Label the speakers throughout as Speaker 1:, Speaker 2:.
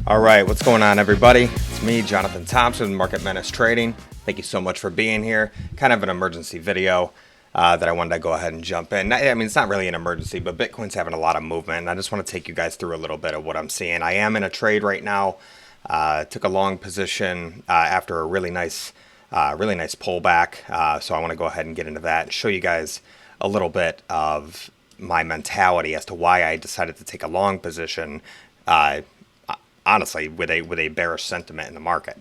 Speaker 1: All right, what's going on, everybody? It's me, Jonathan Thompson, Market Menace Trading. Thank you so much for being here. Kind of an emergency video that I wanted to go ahead and jump in. I mean, it's not really an emergency, but Bitcoin's having a lot of movement, and I just want to take you guys through a little bit of what I'm seeing. I am in a trade right now. Took a long position after a really nice pullback, so I want to go ahead and get into that and show you guys a little bit of my mentality as to why I decided to take a long position. Honestly, with a bearish sentiment in the market.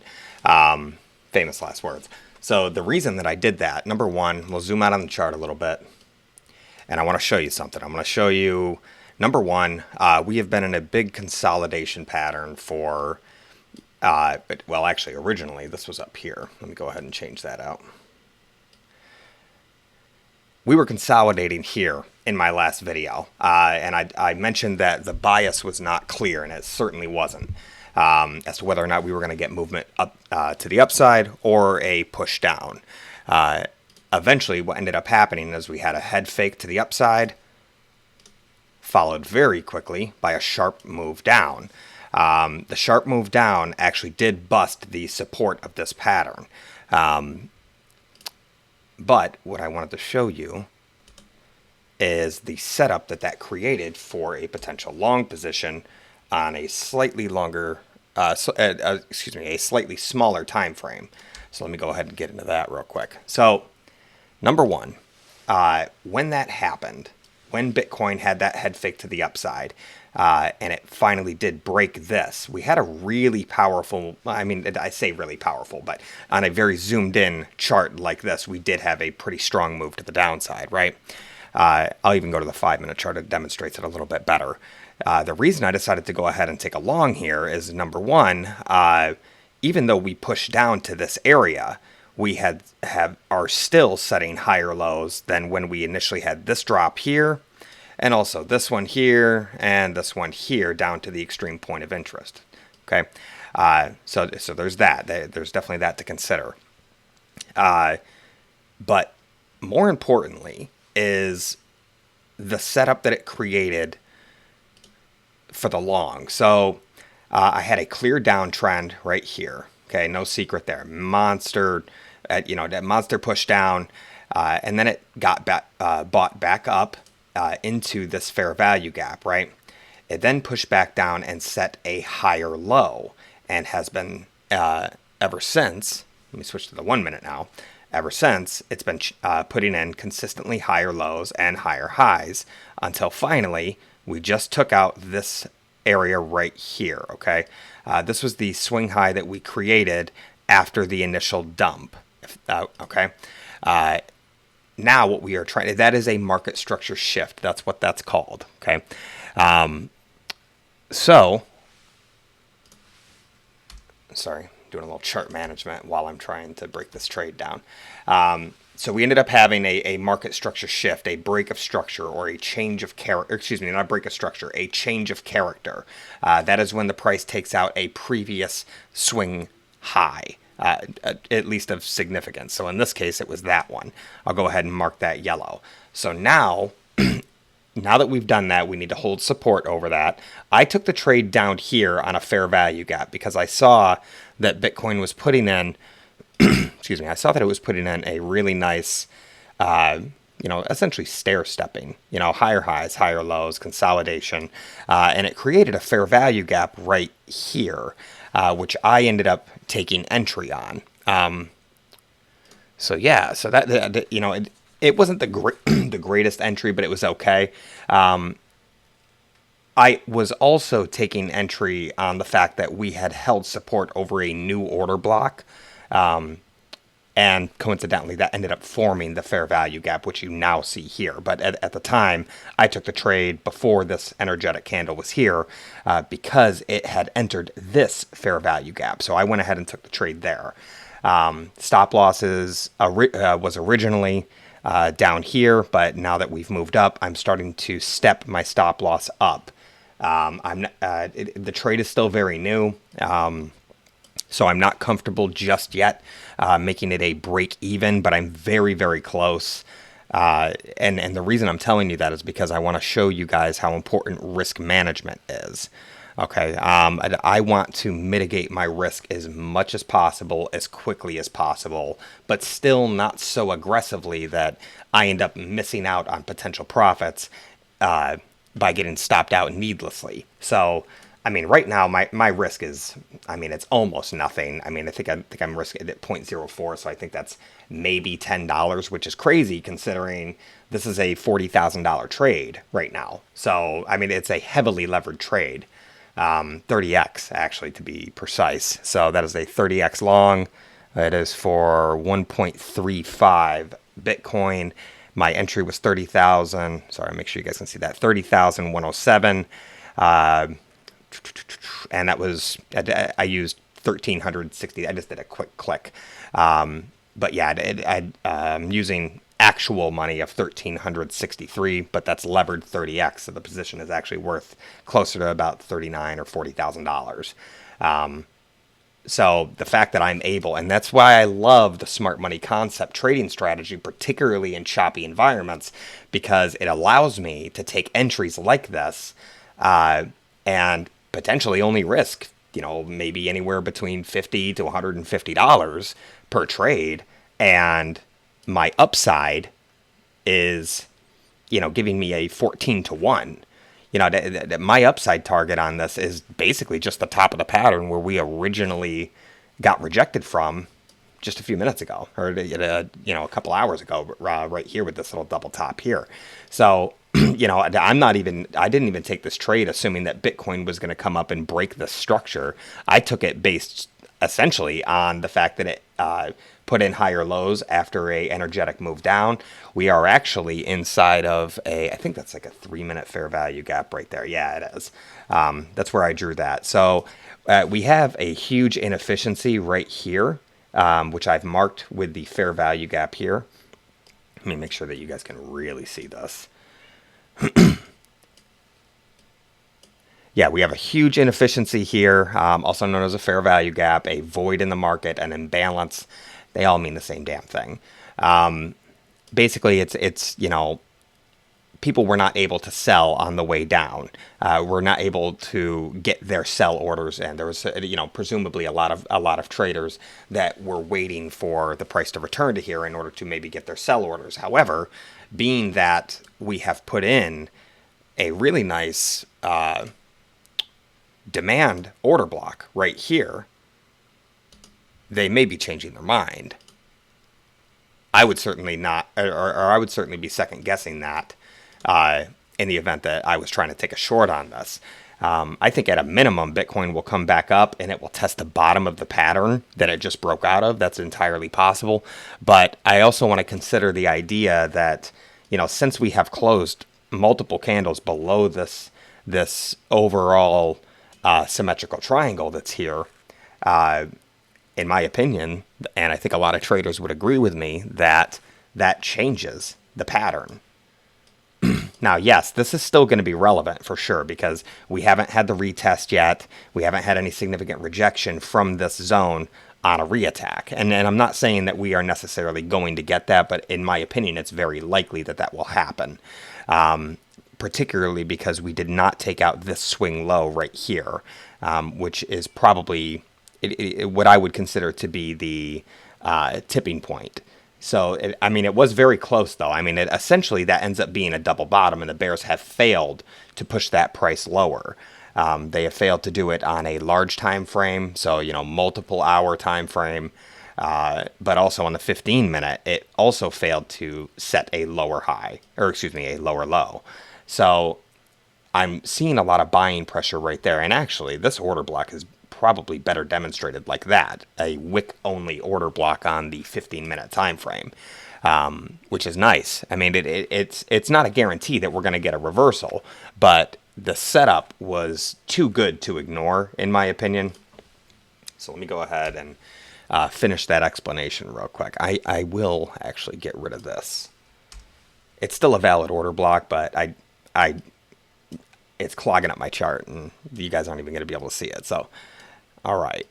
Speaker 1: Famous last words. So the reason that I did that, number one, we'll zoom out on the chart a little bit, and I want to show you something. I'm going to show you, number one, we have been in a big consolidation pattern for, well, actually, originally, this was up here. Let me go ahead and change that out. We were consolidating here in my last video, and I mentioned that the bias was not clear, and it certainly wasn't, as to whether or not we were going to get movement up to the upside or a push down. Eventually, what ended up happening is we had a head fake to the upside, followed very quickly by a sharp move down. The sharp move down actually did bust the support of this pattern. But what I wanted to show you is the setup that created for a potential long position on a slightly longer, a slightly smaller time frame. So let me go ahead and get into that real quick. So number one, when that happened, when Bitcoin had that head fake to the upside, and it finally did break this, we had a really powerful, I mean, I say really powerful, but on a very zoomed in chart like this, we did have a pretty strong move to the downside, right? I'll even go to the 5-minute chart. It demonstrates it a little bit better. The reason I decided to go ahead and take a long here is, number one, even though we pushed down to this area, we are still setting higher lows than when we initially had this drop here, and also this one here, and this one here, down to the extreme point of interest. Okay, so there's that. There's definitely that to consider. But more importantly is the setup that it created for the long. So I had a clear downtrend right here. Okay, no secret there. Monster, that monster pushed down, and then it got bought back up into this fair value gap, right? It then pushed back down and set a higher low, and has been ever since. Let me switch to the 1 minute now. Ever since, it's been putting in consistently higher lows and higher highs until finally we just took out this area right here. Okay, this was the swing high that we created after the initial dump. Okay. Now what we are trying, that is a market structure shift. That's what that's called. Okay. Sorry, doing a little chart management while I'm trying to break this trade down. So we ended up having a market structure shift, a break of structure, or a change of character. Excuse me, not break of structure, a change of character. That is when the price takes out a previous swing high. At least of significance. So in this case, it was that one. I'll go ahead and mark that yellow. So now, now that we've done that, we need to hold support over that. I took the trade down here on a fair value gap because I saw that Bitcoin was putting in, excuse me, I saw that it was putting in a really nice, essentially stair-stepping, higher highs, higher lows, consolidation, and it created a fair value gap right here, which I ended up taking entry on. So that it wasn't the greatest entry, but it was okay. I was also taking entry on the fact that we had held support over a new order block. And coincidentally, that ended up forming the fair value gap, which you now see here. But at the time, I took the trade before this energetic candle was here because it had entered this fair value gap. So I went ahead and took the trade there. Stop losses was originally down here, but now that we've moved up, I'm starting to step my stop loss up. The trade is still very new. So I'm not comfortable just yet making it a break even, but I'm very, very close. And the reason I'm telling you that is because I want to show you guys how important risk management is. Okay. And I want to mitigate my risk as much as possible, as quickly as possible, but still not so aggressively that I end up missing out on potential profits uh, by getting stopped out needlessly. So, I mean, right now my risk is, I mean, it's almost nothing. I mean, I think I'm risking it at 0.04, so I think that's maybe $10, which is crazy considering this is a $40,000 trade right now. So, I mean, it's a heavily levered trade. 30x actually to be precise. So that is a 30x long. It is for 1.35 Bitcoin. My entry was 30,000. Sorry, make sure you guys can see that 30,107. And that was I used 1,360. I just did a quick click. But yeah, I'm using actual money of 1,363, but that's levered 30x, so the position is actually worth closer to about $39,000 or $40,000. So the fact that I'm able, and that's why I love the smart money concept trading strategy, particularly in choppy environments, because it allows me to take entries like this and potentially only risk, maybe anywhere between $50 to $150 per trade. And my upside is, giving me a 14 to 1. My upside target on this is basically just the top of the pattern where we originally got rejected from just a few minutes ago, or a couple hours ago, right here with this little double top here. So, I didn't even take this trade assuming that Bitcoin was going to come up and break the structure. I took it based essentially on the fact that it put in higher lows after a energetic move down. We are actually inside of I think that's like a 3-minute fair value gap right there. Yeah, it is. That's where I drew that. So we have a huge inefficiency right here, which I've marked with the fair value gap here. Let me make sure that you guys can really see this. Yeah, we have a huge inefficiency here, also known as a fair value gap, a void in the market, an imbalance. They all mean the same damn thing. Basically, it's people were not able to sell on the way down. Were not able to get their sell orders in. There was, presumably a lot of traders that were waiting for the price to return to here in order to maybe get their sell orders. However, being that we have put in a really nice demand order block right here, they may be changing their mind. I would certainly not, or I would certainly be second guessing that in the event that I was trying to take a short on this. I think at a minimum, Bitcoin will come back up and it will test the bottom of the pattern that it just broke out of. That's entirely possible. But I also want to consider the idea that, since we have closed multiple candles below this overall symmetrical triangle that's here, in my opinion, and I think a lot of traders would agree with me, that changes the pattern. Now, yes, this is still going to be relevant for sure because we haven't had the retest yet. We haven't had any significant rejection from this zone on a reattack. And I'm not saying that we are necessarily going to get that, but in my opinion, it's very likely that will happen. Particularly because we did not take out this swing low right here, which is probably what I would consider to be the tipping point. So, it was very close, though. Essentially, that ends up being a double bottom, and the bears have failed to push that price lower. They have failed to do it on a large time frame, so, multiple hour time frame, but also on the 15-minute, it also failed to set a lower high, or excuse me, a lower low. So I'm seeing a lot of buying pressure right there. And actually, this order block is probably better demonstrated like that, a wick-only order block on the 15-minute time frame, which is nice. It's not a guarantee that we're going to get a reversal, but the setup was too good to ignore, in my opinion. So let me go ahead and finish that explanation real quick. I will actually get rid of this. It's still a valid order block, but it's clogging up my chart, and you guys aren't even going to be able to see it. So, all right.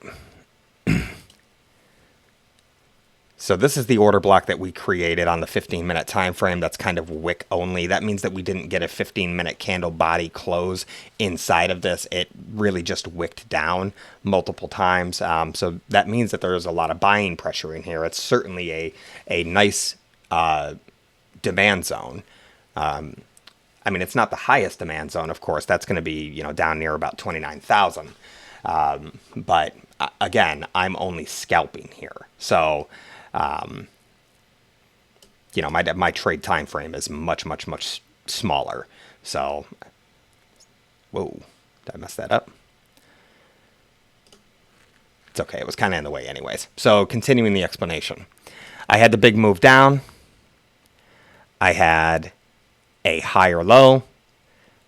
Speaker 1: So this is the order block that we created on the 15-minute time frame. That's kind of wick only. That means that we didn't get a 15-minute candle body close inside of this. It really just wicked down multiple times. So that means that there's a lot of buying pressure in here. It's certainly a nice demand zone. I mean, it's not the highest demand zone, of course. That's going to be, down near about 29,000. But again, I'm only scalping here. So, my trade time frame is much, much, much smaller. So, whoa, did I mess that up? It's okay. It was kind of in the way anyways. So, continuing the explanation. I had the big move down. I had a higher low,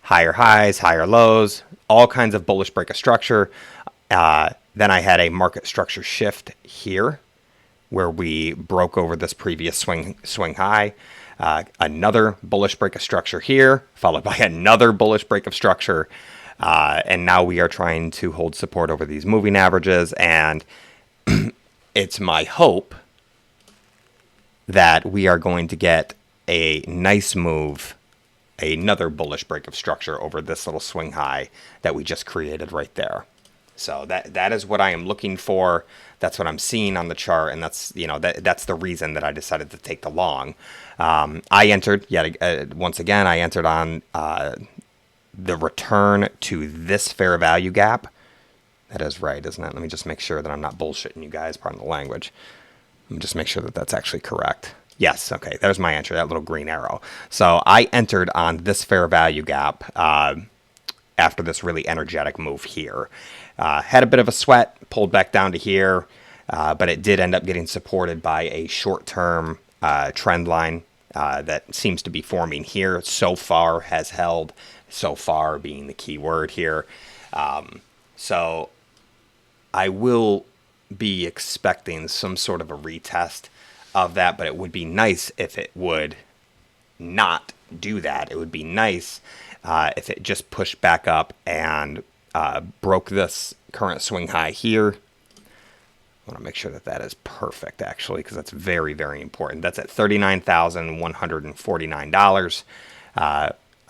Speaker 1: higher highs, higher lows, all kinds of bullish break of structure. Then I had a market structure shift here where we broke over this previous swing high. Another bullish break of structure here, followed by another bullish break of structure. And now we are trying to hold support over these moving averages. And it's my hope that we are going to get a nice move, another bullish break of structure over this little swing high that we just created right there. So that is what I am looking for. That's what I'm seeing on the chart, and that's that's the reason that I decided to take the long. I entered once again. I entered on the return to this fair value gap. That is right, isn't it? Let me just make sure that I'm not bullshitting you guys. Pardon the language. Let me just make sure that that's actually correct. Yes, okay, there's my entry, that little green arrow. So I entered on this fair value gap after this really energetic move here. Had a bit of a sweat, pulled back down to here, but it did end up getting supported by a short-term trend line that seems to be forming here. So far has held, so far being the key word here. So I will be expecting some sort of a retest of that, but it would be nice if it would not do that. It would be nice if it just pushed back up and broke this current swing high here. I want to make sure that that is perfect, actually, because that's very, very important. That's at $39,149.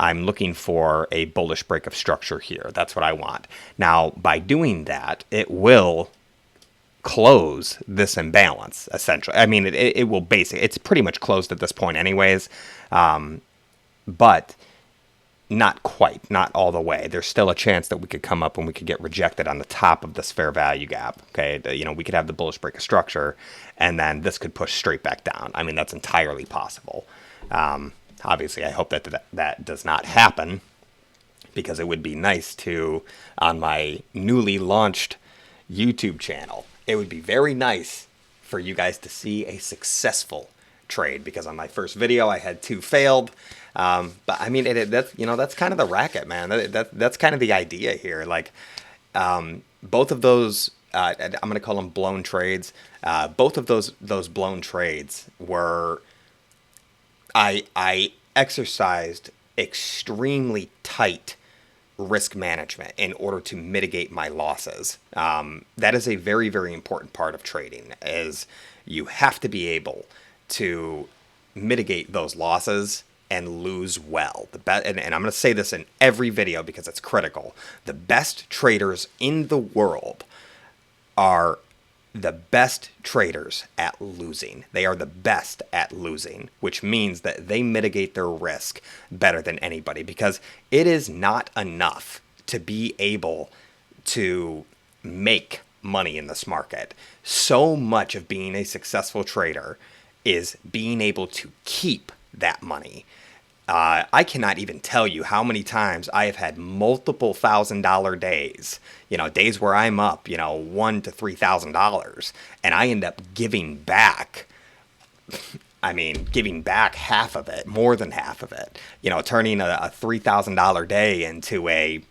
Speaker 1: I'm looking for a bullish break of structure here. That's what I want. Now, by doing that, it will close this imbalance, essentially. I mean, it will basically, it's pretty much closed at this point anyways, but not quite, not all the way. There's still a chance that we could come up and we could get rejected on the top of this fair value gap, okay? We could have the bullish break of structure, and then this could push straight back down. I mean, that's entirely possible. Obviously, I hope that does not happen, because it would be nice to, on my newly launched YouTube channel, it would be very nice for you guys to see a successful trade, because on my first video I had 2 failed. But I mean, that's kind of the racket, man. That's kind of the idea here. Like, both of those, I'm going to call them blown trades. Both of those blown trades were, I exercised extremely tight risk management in order to mitigate my losses. That is a very, very important part of trading, is you have to be able to mitigate those losses and lose well. And I'm going to say this in every video because it's critical. The best traders in the world are the best traders at losing. They are the best at losing, which means that they mitigate their risk better than anybody, because it is not enough to be able to make money in this market. So much of being a successful trader is being able to keep that money. I cannot even tell you how many times I have had multiple $1,000 days, days where I'm up, $1,000 to $3,000, and I end up giving back. I mean, giving back half of it, more than half of it, turning a $3,000 day into a,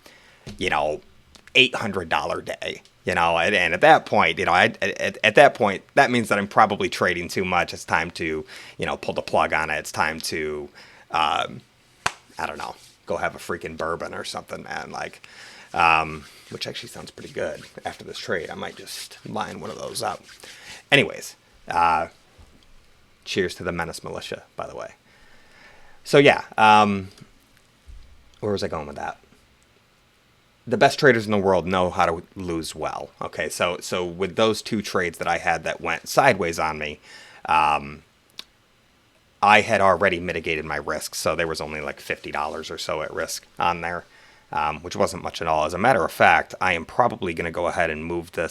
Speaker 1: $800 day. And at that point, at that point, that means that I'm probably trading too much. It's time to, pull the plug on it. It's time to, I don't know, go have a freaking bourbon or something, man. Like, which actually sounds pretty good after this trade. I might just line one of those up. Anyways, Cheers to the Menace Militia, by the way. So yeah, where was I going with that? The best traders in the world know how to lose well. Okay, so with those two trades that I had that went sideways on me, I had already mitigated my risk, so there was only like $50 or so at risk on there, which wasn't much at all. As a matter of fact, I am probably going to go ahead and move the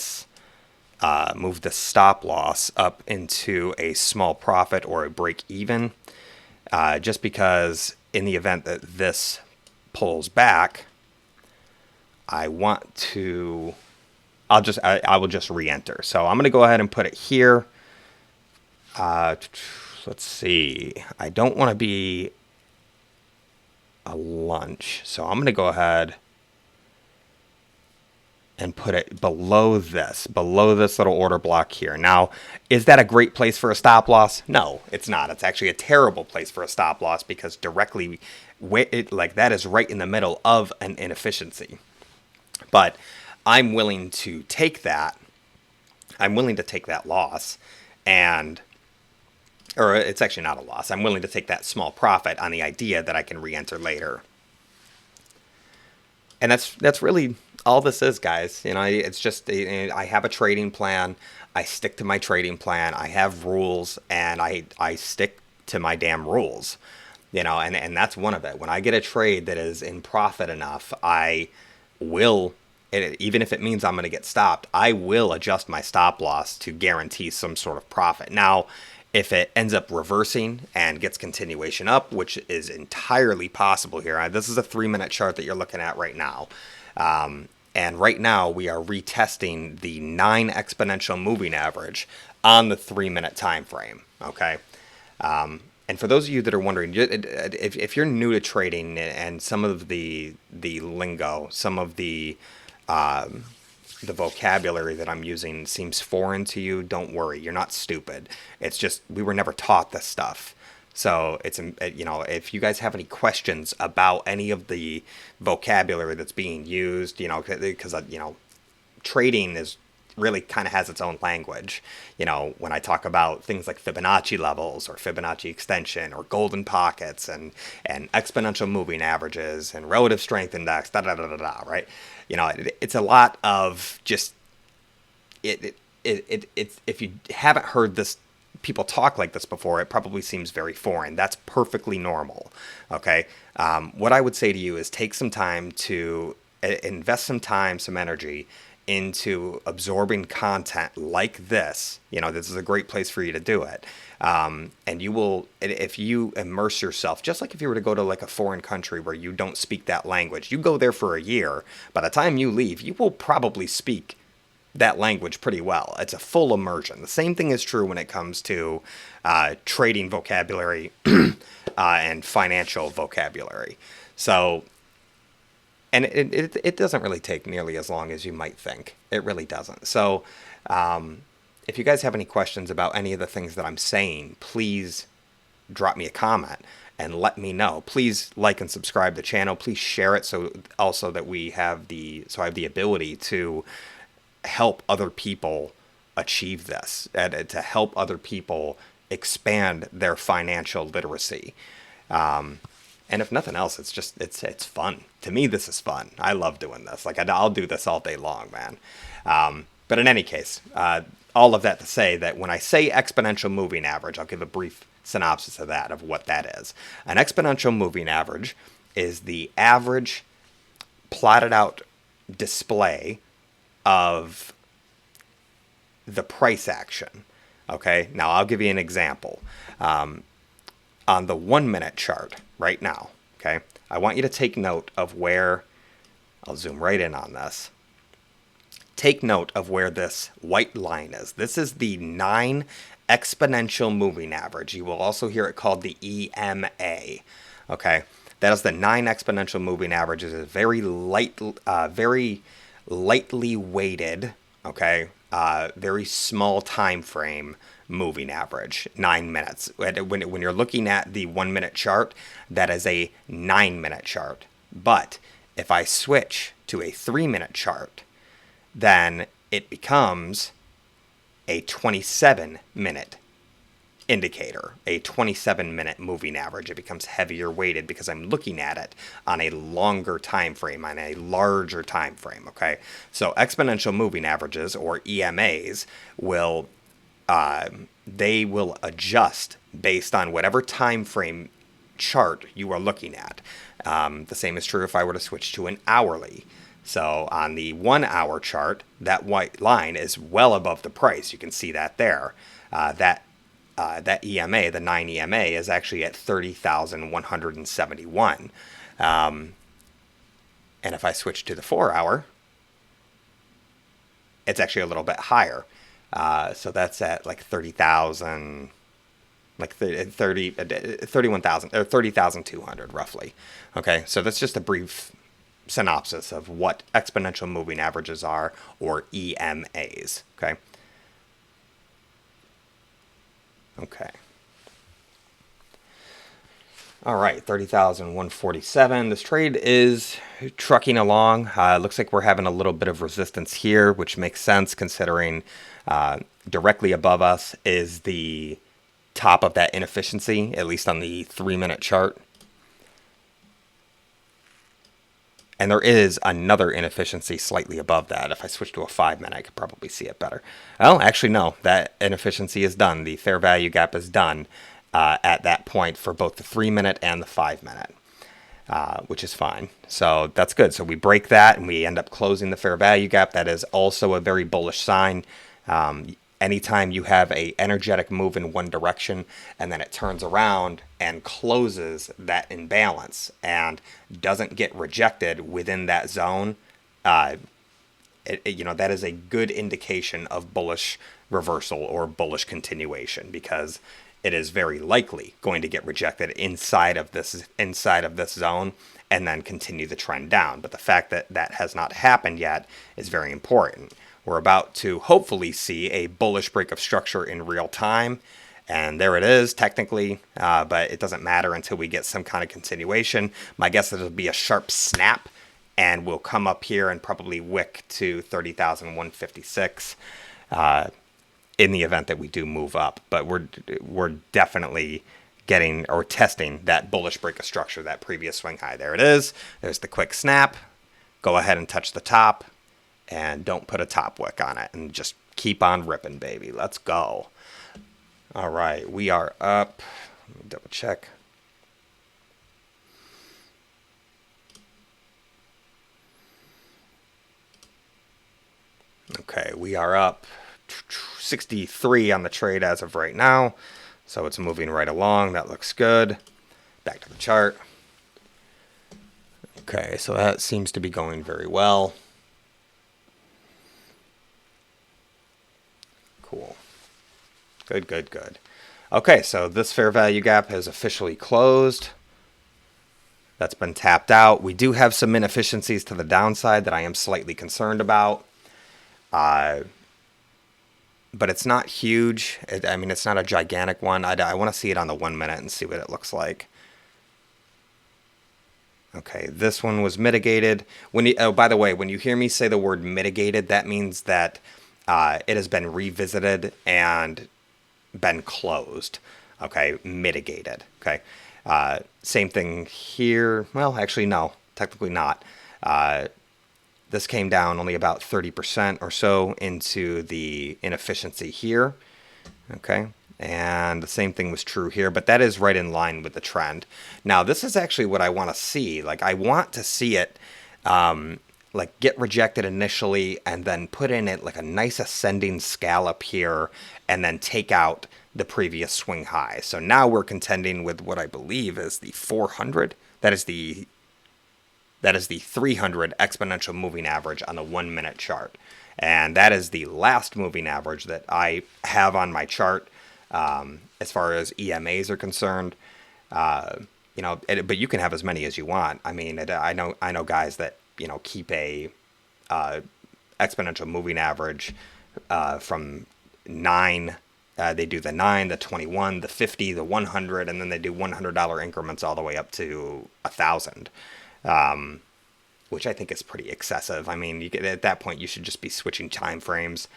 Speaker 1: stop loss up into a small profit or a break even, just because in the event that this pulls back, I want to. I will just re-enter. So I'm going to go ahead and put it here. Let's see. I don't want to be a lunch, so I'm going to go ahead and put it below this little order block here. Now, is that a great place for a stop loss? No, it's not. It's actually a terrible place for a stop loss because directly, that is right in the middle of an inefficiency. But I'm willing to take that. I'm willing to take that loss, or it's actually not a loss. I'm willing to take that small profit on the idea that I can re-enter later. And that's really all this is, guys. It's just I have a trading plan. I stick to my trading plan. I have rules, and I stick to my damn rules. And that's one of it. When I get a trade that is in profit enough, I will, even if it means I'm going to get stopped, I will adjust my stop loss to guarantee some sort of profit. Now, if it ends up reversing and gets continuation up, which is entirely possible here. This is a 3-minute chart that you're looking at right now. And right now we are retesting the 9 exponential moving average on the 3-minute time frame. Okay. And for those of you that are wondering, if you're new to trading and some of the lingo, some of the vocabulary that I'm using seems foreign to you, don't worry. You're not stupid. It's just we were never taught this stuff. So it's, if you guys have any questions about any of the vocabulary that's being used, because, trading is really kind of has its own language. When I talk about things like Fibonacci levels or Fibonacci extension or golden pockets and exponential moving averages and relative strength index, right? It's a lot of just it. If you haven't heard this, people talk like this before, it probably seems very foreign. That's perfectly normal. Okay. What I would say to you is take some time to invest some time, some energy into absorbing content like this. This is a great place for you to do it. And you will, if you immerse yourself, just like if you were to go to like a foreign country where you don't speak that language, you go there for a year, by the time you leave, you will probably speak that language pretty well. It's a full immersion. The same thing is true when it comes to trading vocabulary and financial vocabulary. So, and it doesn't really take nearly as long as you might think. It really doesn't. So, if you guys have any questions about any of the things that I'm saying, please drop me a comment and let me know. Please like and subscribe to the channel. Please share it so also that I have the ability to help other people achieve this, and to help other people expand their financial literacy. And if nothing else, it's fun. To me, this is fun. I love doing this. Like I'll do this all day long, man. But in any case, all of that to say that when I say exponential moving average, I'll give a brief synopsis of that, of what that is. An exponential moving average is the average plotted out display of the price action. Okay, now I'll give you an example. On the 1-minute chart right now, okay, I want you to take note of where, I'll zoom right in on this. Take note of where this white line is. This is the 9 exponential moving average. You will also hear it called the EMA. Okay, that is the 9 exponential moving average. It is very lightly weighted. Okay, very small time frame moving average, 9 minutes. When you're looking at the 1-minute chart, that is a 9-minute chart. But if I switch to a 3-minute chart, then it becomes a 27-minute indicator, a 27-minute moving average. It becomes heavier weighted because I'm looking at it on a longer time frame, on a larger time frame. Okay, so exponential moving averages, or EMAs, will they will adjust based on whatever time frame chart you are looking at. The same is true if I were to switch to an hourly. So on the 1 hour chart, that white line is well above the price. You can see that there. That EMA, the 9 EMA, is actually at 30,171. And if I switch to the 4 hour, it's actually a little bit higher. So that's at like 30,000, like 31,000 or 30,200 roughly. Okay, so that's just a brief synopsis of what exponential moving averages are, or EMAs. Okay. Okay. All right, 30,147. This trade is trucking along. Looks like we're having a little bit of resistance here, which makes sense considering directly above us is the top of that inefficiency, at least on the 3-minute chart. And there is another inefficiency slightly above that. If I switch to a 5-minute, I could probably see it better. Well, actually, no. That inefficiency is done. The fair value gap is done at that point for both the 3-minute and the 5-minute, which is fine. So that's good. So we break that and we end up closing the fair value gap. That is also a very bullish sign. Anytime you have a energetic move in one direction and then it turns around and closes that imbalance and doesn't get rejected within that zone, that is a good indication of bullish reversal or bullish continuation, because it is very likely going to get rejected inside of this zone and then continue the trend down. But the fact that that has not happened yet is very important. We're about to hopefully see a bullish break of structure in real time. And there it is, technically, but it doesn't matter until we get some kind of continuation. My guess is it'll be a sharp snap, and we'll come up here and probably wick to 30,156 in the event that we do move up. But we're definitely getting or testing that bullish break of structure, that previous swing high. There it is. There's the quick snap. Go ahead and touch the top. And don't put a top wick on it, and just keep on ripping, baby. Let's go. All right, we are up. Let me double check. Okay, we are up 63 on the trade as of right now. So it's moving right along. That looks good. Back to the chart. Okay, so that seems to be going very well. Cool. Good, good, good. Okay, so this fair value gap has officially closed. That's been tapped out. We do have some inefficiencies to the downside that I am slightly concerned about. But it's not huge. It's not a gigantic one. I want to see it on the 1 minute and see what it looks like. Okay, this one was mitigated. By the way, when you hear me say the word mitigated, that means that it has been revisited and been closed. Okay, mitigated. Okay, same thing here. Well, actually, no, technically not. This came down only about 30% or so into the inefficiency here. Okay, and the same thing was true here, but that is right in line with the trend. Now, this is actually what I want to see. Like, I want to see it like get rejected initially and then put in it like a nice ascending scallop here and then take out the previous swing high. So now we're contending with what I believe is the 400. That is the 300 exponential moving average on the 1 minute chart. And that is the last moving average that I have on my chart as far as EMAs are concerned. But you can have as many as you want. I mean, I know guys that, keep a exponential moving average from 9. They do the 9, the 21, the 50, the 100, and then they do $100 increments all the way up to 1,000. which I think is pretty excessive. I mean, at that point, you should just be switching time frames,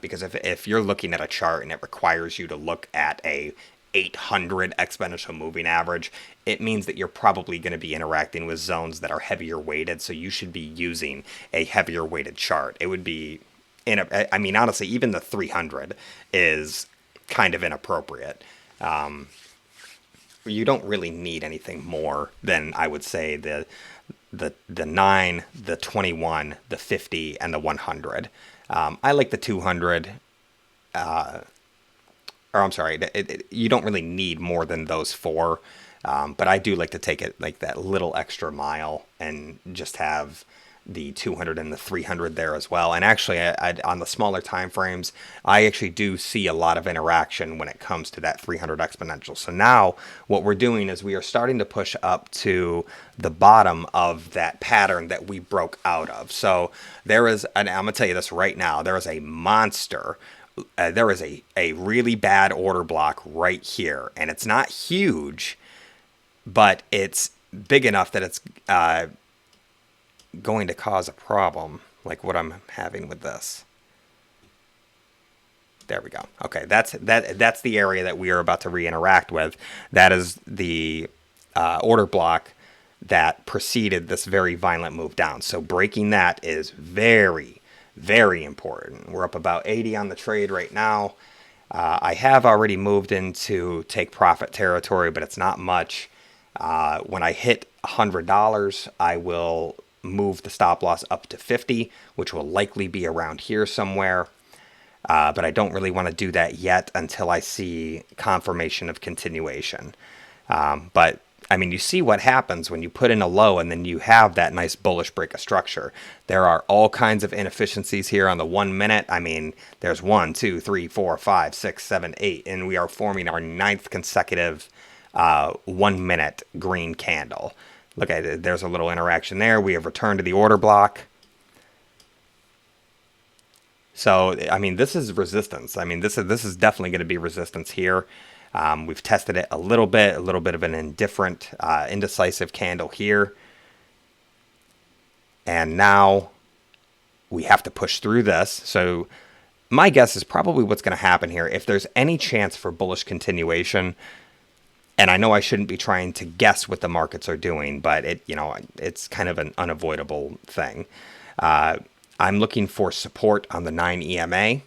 Speaker 1: because if you're looking at a chart and it requires you to look at a 800 exponential moving average, it means that you're probably going to be interacting with zones that are heavier weighted, so you should be using a heavier weighted chart. It would be, I mean, honestly, even the 300 is kind of inappropriate. You don't really need anything more than, I would say, the 9, the 21, the 50, and the 100. I like the 200. Or I'm sorry, you don't really need more than those four. But I do like to take it like that little extra mile and just have the 200 and the 300 there as well. And actually, on the smaller time frames, I actually do see a lot of interaction when it comes to that 300 exponential. So now what we're doing is we are starting to push up to the bottom of that pattern that we broke out of. So there is, and I'm going to tell you this right now, there is a monster. There is a really bad order block right here. And it's not huge, but it's big enough that it's going to cause a problem, like what I'm having with this. There we go. Okay, that's the area that we are about to re-interact with. That is the order block that preceded this very violent move down. So breaking that is very, very important. We're up about 80 on the trade right now. I have already moved into take profit territory, but it's not much. When I hit $100, I will move the stop loss up to 50, which will likely be around here somewhere. But I don't really want to do that yet until I see confirmation of continuation. But I mean, you see what happens when you put in a low and then you have that nice bullish break of structure. There are all kinds of inefficiencies here on the 1 minute. I mean, there's 1, 2, 3, 4, 5, 6, 7, 8, and we are forming our 9th consecutive 1 minute green candle. Look at it. There's a little interaction there. We have returned to the order block. So, I mean, this is resistance. I mean, this is definitely going to be resistance here. We've tested it a little bit of an indecisive candle here. And now we have to push through this. So my guess is probably what's going to happen here. If there's any chance for bullish continuation, and I know I shouldn't be trying to guess what the markets are doing, but it's kind of an unavoidable thing. I'm looking for support on the 9 EMA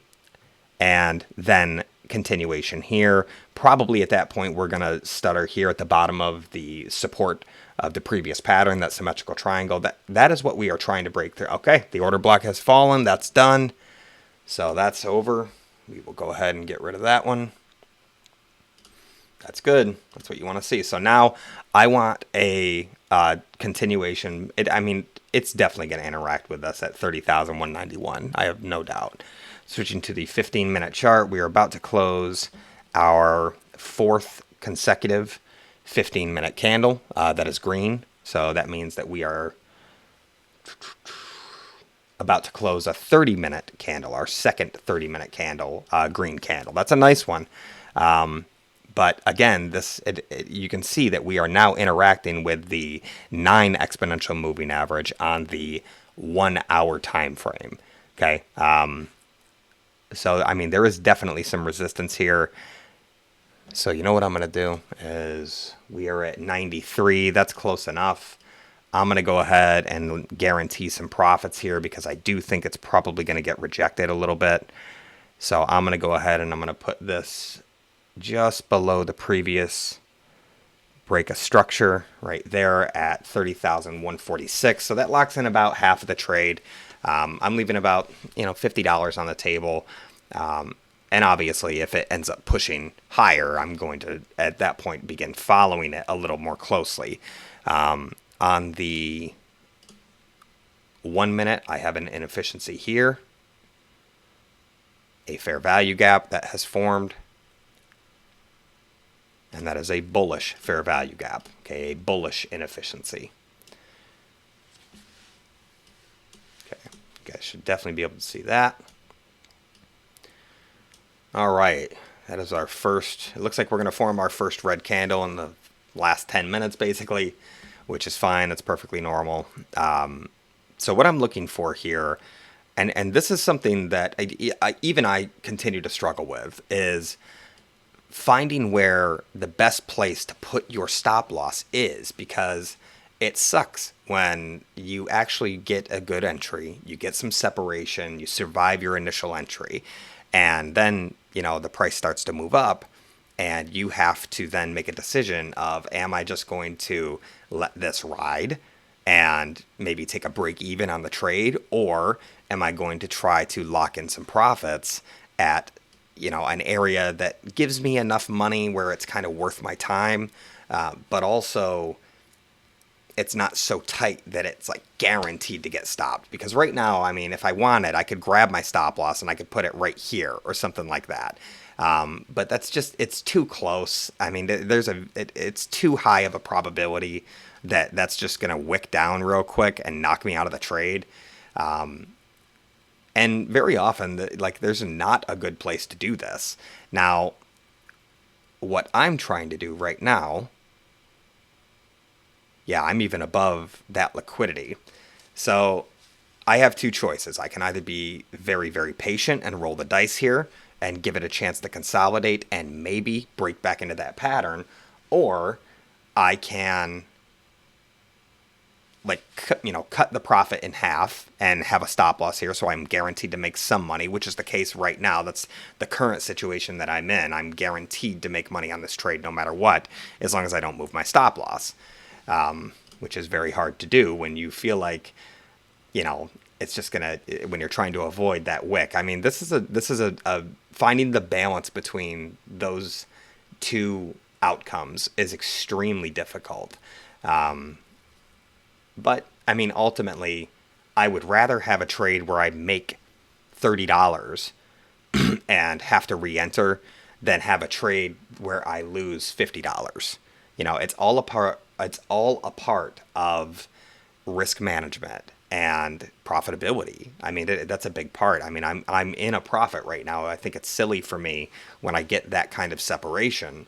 Speaker 1: and then continuation here. Probably at that point, we're going to stutter here at the bottom of the support of the previous pattern, that symmetrical triangle. That is what we are trying to break through. Okay, the order block has fallen. That's done. So that's over. We will go ahead and get rid of that one. That's good. That's what you want to see. So now I want a continuation. It's definitely going to interact with us at 30,191. I have no doubt. Switching to the 15-minute chart, we are about to close our 4th consecutive 15-minute candle that is green. So that means that we are about to close a 30-minute candle, our 2nd 30-minute candle, green candle. That's a nice one. But again, you can see that we are now interacting with the 9 exponential moving average on the 1 hour time frame. Okay. So, I mean, there is definitely some resistance here. So, you know what I'm going to do is we are at 93. That's close enough. I'm going to go ahead and guarantee some profits here because I do think it's probably going to get rejected a little bit. So I'm going to go ahead and I'm going to put this just below the previous break of structure right there at 30,146. So that locks in about half of the trade. I'm leaving about $50 on the table. And obviously, if it ends up pushing higher, I'm going to, at that point, begin following it a little more closely. On the 1 minute, I have an inefficiency here. A fair value gap that has formed. And that is a bullish fair value gap. Okay, a bullish inefficiency. Okay, you guys should definitely be able to see that. All right, that is our first. It looks like we're going to form our first red candle in the last 10 minutes, basically, which is fine. It's perfectly normal. So what I'm looking for here, and this is something that even I continue to struggle with, is finding where the best place to put your stop loss is, because it sucks when you actually get a good entry, you get some separation, you survive your initial entry, and then, the price starts to move up, and you have to then make a decision of, am I just going to let this ride and maybe take a break even on the trade, or am I going to try to lock in some profits at an area that gives me enough money where it's kind of worth my time, but also it's not so tight that it's like guaranteed to get stopped. Because right now, I mean, if I wanted, I could grab my stop loss and I could put it right here or something like that. But it's too close. I mean, it's too high of a probability that that's just going to wick down real quick and knock me out of the trade. And very often, there's not a good place to do this. Now, what I'm trying to do right now, yeah, I'm even above that liquidity. So I have two choices. I can either be very, very patient and roll the dice here and give it a chance to consolidate and maybe break back into that pattern, or I can cut the profit in half and have a stop loss here, so I'm guaranteed to make some money, which is the case right now. That's the current situation that I'm in. I'm guaranteed to make money on this trade no matter what, as long as I don't move my stop loss, which is very hard to do when you feel like, it's just when you're trying to avoid that wick. I mean, this is a finding the balance between those two outcomes is extremely difficult. But, I mean, ultimately, I would rather have a trade where I make $30 and have to re-enter than have a trade where I lose $50. It's all a part of risk management and profitability. I mean, that's a big part. I mean, I'm in a profit right now. I think it's silly for me when I get that kind of separation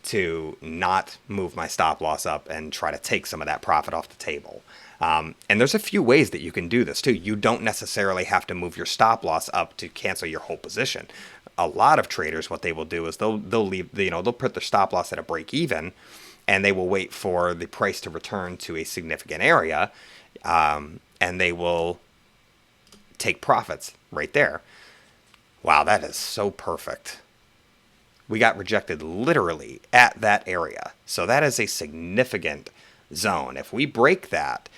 Speaker 1: to not move my stop loss up and try to take some of that profit off the table. And there's a few ways that you can do this too. You don't necessarily have to move your stop loss up to cancel your whole position. A lot of traders, what they will do is they'll leave, they'll put their stop loss at a break even, and they will wait for the price to return to a significant area, and they will take profits right there. Wow, that is so perfect. We got rejected literally at that area. So that is a significant zone. If we break that,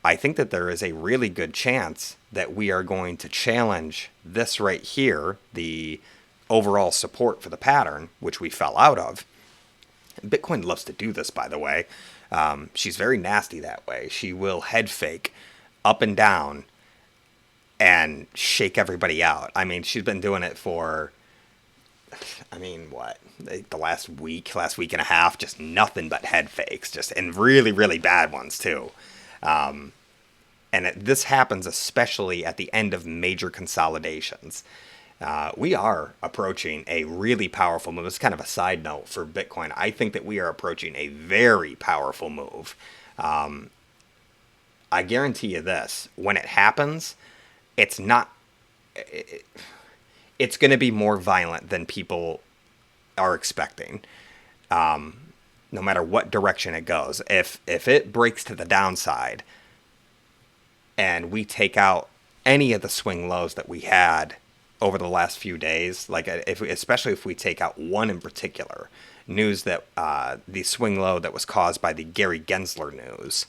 Speaker 1: I think that there is a really good chance that we are going to challenge this right here, the overall support for the pattern, which we fell out of. Bitcoin loves to do this, by the way. She's very nasty that way. She will head fake up and down and shake everybody out. I mean, she's been doing it for, the last week and a half, just nothing but head fakes, and really, really bad ones too. This happens especially at the end of major consolidations. We are approaching a really powerful move. It's kind of a side note for Bitcoin. I think that we are approaching a very powerful move. I guarantee you this, when it happens, it's not... it's going to be more violent than people are expecting, no matter what direction it goes. If it breaks to the downside and we take out any of the swing lows that we had over the last few days, especially if we take out one in particular, news that the swing low that was caused by the Gary Gensler news,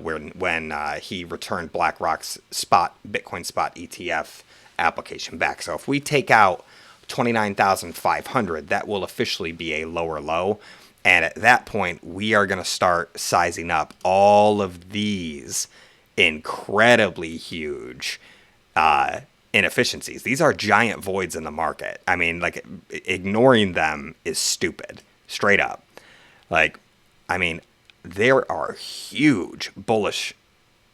Speaker 1: when he returned BlackRock's Bitcoin spot ETF application back. So if we take out 29,500, that will officially be a lower low. And at that point, we are going to start sizing up all of these incredibly huge inefficiencies. These are giant voids in the market. I mean, ignoring them is stupid, straight up. There are huge bullish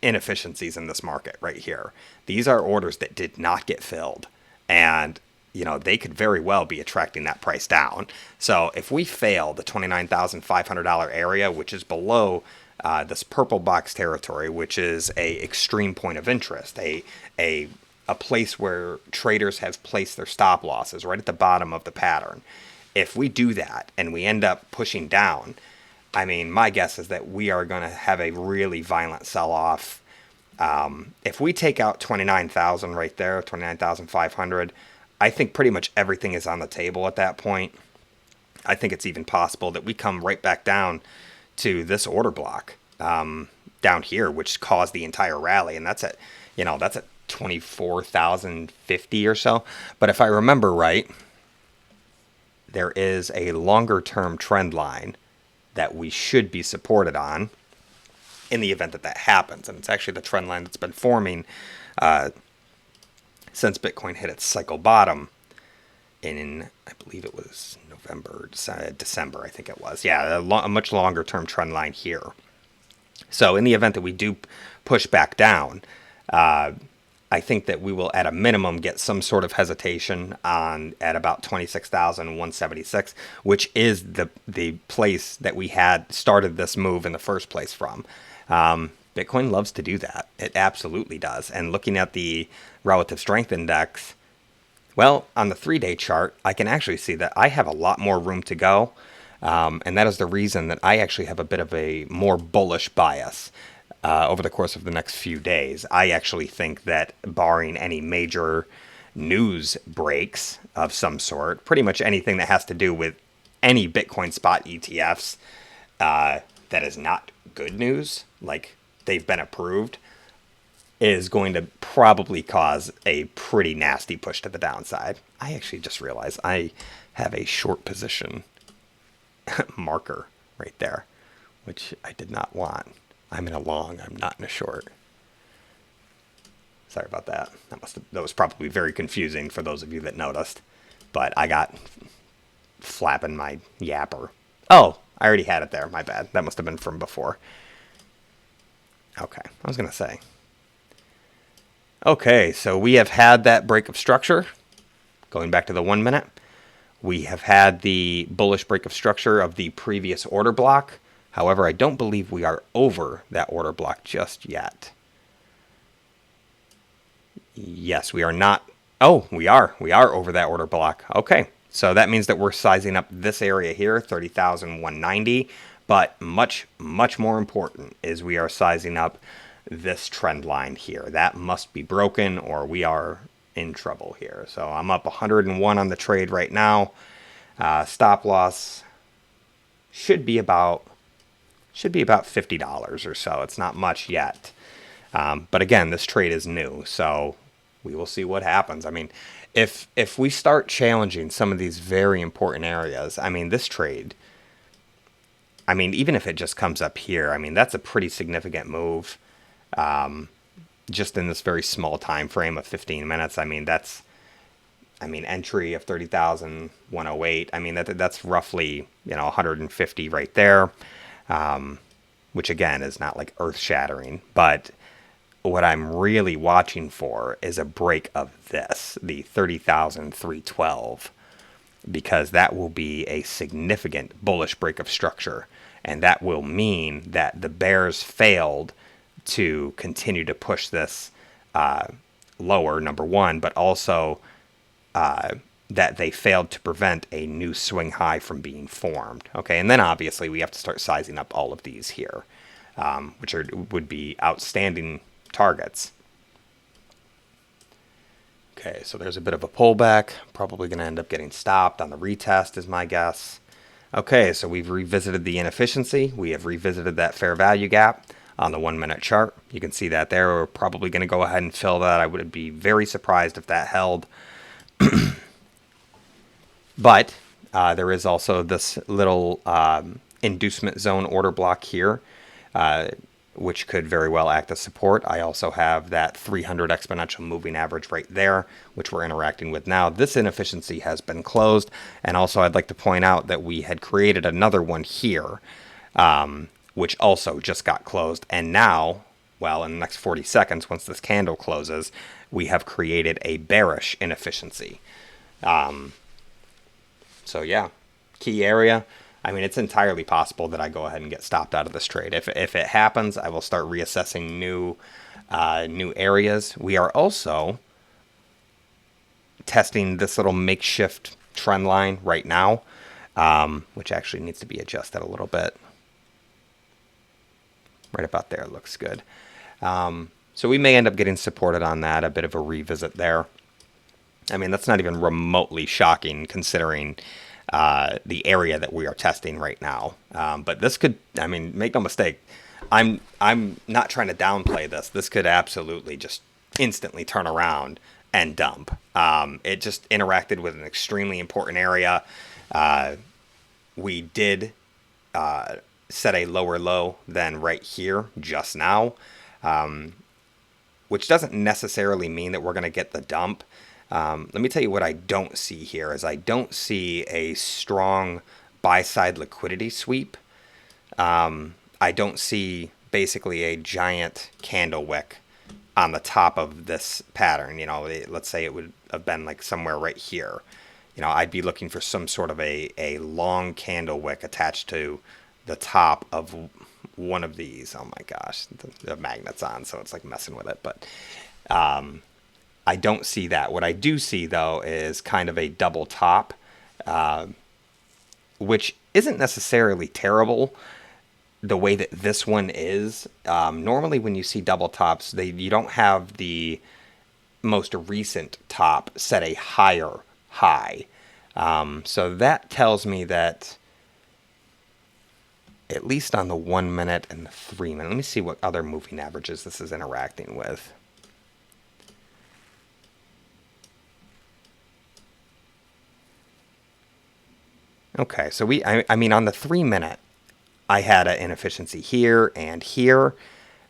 Speaker 1: inefficiencies in this market right here. These are orders that did not get filled, and they could very well be attracting that price down. So if we fail the $29,500 area, which is below this purple box territory, which is a extreme point of interest, a a place where traders have placed their stop losses right at the bottom of the pattern. If we do that and we end up pushing down, I mean, my guess is that we are going to have a really violent sell-off. If we take out 29,000 right there, 29,500, I think pretty much everything is on the table at that point. I think it's even possible that we come right back down to this order block down here, which caused the entire rally, and that's at, that's at 24,050 or so. But if I remember right, there is a longer term trend line that we should be supported on in the event that that happens. And it's actually the trend line that's been forming since Bitcoin hit its cycle bottom in, I believe it was November, December, I think it was. Yeah, a much longer term trend line here. So in the event that we do push back down, I think that we will at a minimum get some sort of hesitation on at about 26,176, which is the place that we had started this move in the first place from. Bitcoin loves to do that. It absolutely does. And looking at the relative strength index, well, on the 3-day chart, I can actually see that I have a lot more room to go. And that is the reason that I actually have a bit of a more bullish bias over the course of the next few days. I actually think that barring any major news breaks of some sort, pretty much anything that has to do with any Bitcoin spot ETFs that is not good news, like they've been approved, is going to probably cause a pretty nasty push to the downside. I actually just realized I have a short position marker right there, which I did not want. I'm in a long, I'm not in a short. Sorry about that. That was probably very confusing for those of you that noticed. But I got flapping my yapper. Oh, I already had it there. My bad. That must have been from before. Okay, I was going to say. Okay, so we have had that break of structure. Going back to the 1 minute. We have had the bullish break of structure of the previous order block. However, I don't believe we are over that order block just yet. Yes, we are not. Oh, we are. We are over that order block. Okay, so that means that we're sizing up this area here, 30,190. But much, much more important is we are sizing up this trend line here. That must be broken or we are in trouble here. So I'm up 101 on the trade right now. Stop loss should be about $50 or so. It's not much yet. But again, this trade is new, so we will see what happens. I mean, if we start challenging some of these very important areas, I mean, this trade, I mean, even if it just comes up here, I mean, that's a pretty significant move. Just in this very small time frame of 15 minutes. I mean, entry of 30,108. I mean, that's roughly, 150 right there. Which again is not like earth shattering, but what I'm really watching for is a break of this, the 30,312, because that will be a significant bullish break of structure. And that will mean that the bears failed to continue to push this lower, number one, but also that they failed to prevent a new swing high from being formed. Okay, and then obviously we have to start sizing up all of these here, which would be outstanding targets. Okay, so there's a bit of a pullback. Probably going to end up getting stopped on the retest is my guess. Okay, so we've revisited the inefficiency. We have revisited that fair value gap on the 1 minute chart. You can see that there. We're probably going to go ahead and fill that. I would be very surprised if that held. But there is also this little inducement zone order block here, which could very well act as support. I also have that 300 exponential moving average right there, which we're interacting with now. This inefficiency has been closed. And also I'd like to point out that we had created another one here, which also just got closed. And now, well, in the next 40 seconds, once this candle closes, we have created a bearish inefficiency. So yeah, key area. I mean, it's entirely possible that I go ahead and get stopped out of this trade. If it happens, I will start reassessing new areas. We are also testing this little makeshift trend line right now, which actually needs to be adjusted a little bit. Right about there looks good. So we may end up getting supported on that, a bit of a revisit there. I mean, that's not even remotely shocking considering the area that we are testing right now. But this could, I mean, make no mistake, I'm not trying to downplay this. This could absolutely just instantly turn around and dump. It just interacted with an extremely important area. We did set a lower low than right here just now, which doesn't necessarily mean that we're going to get the dump. Let me tell you what I don't see here is I don't see a strong buy-side liquidity sweep. I don't see basically a giant candle wick on the top of this pattern. You know, let's say it would have been like somewhere right here. You know, I'd be looking for some sort of a long candle wick attached to the top of one of these. Oh my gosh, the magnet's on, so it's like messing with it. But I don't see that. What I do see, though, is kind of a double top, which isn't necessarily terrible the way that this one is. Normally, when you see double tops, you don't have the most recent top set a higher high. So that tells me that at least on the 1 minute and the 3 minute, let me see what other moving averages this is interacting with. Okay, so I mean, on the 3 minute, I had an inefficiency here and here.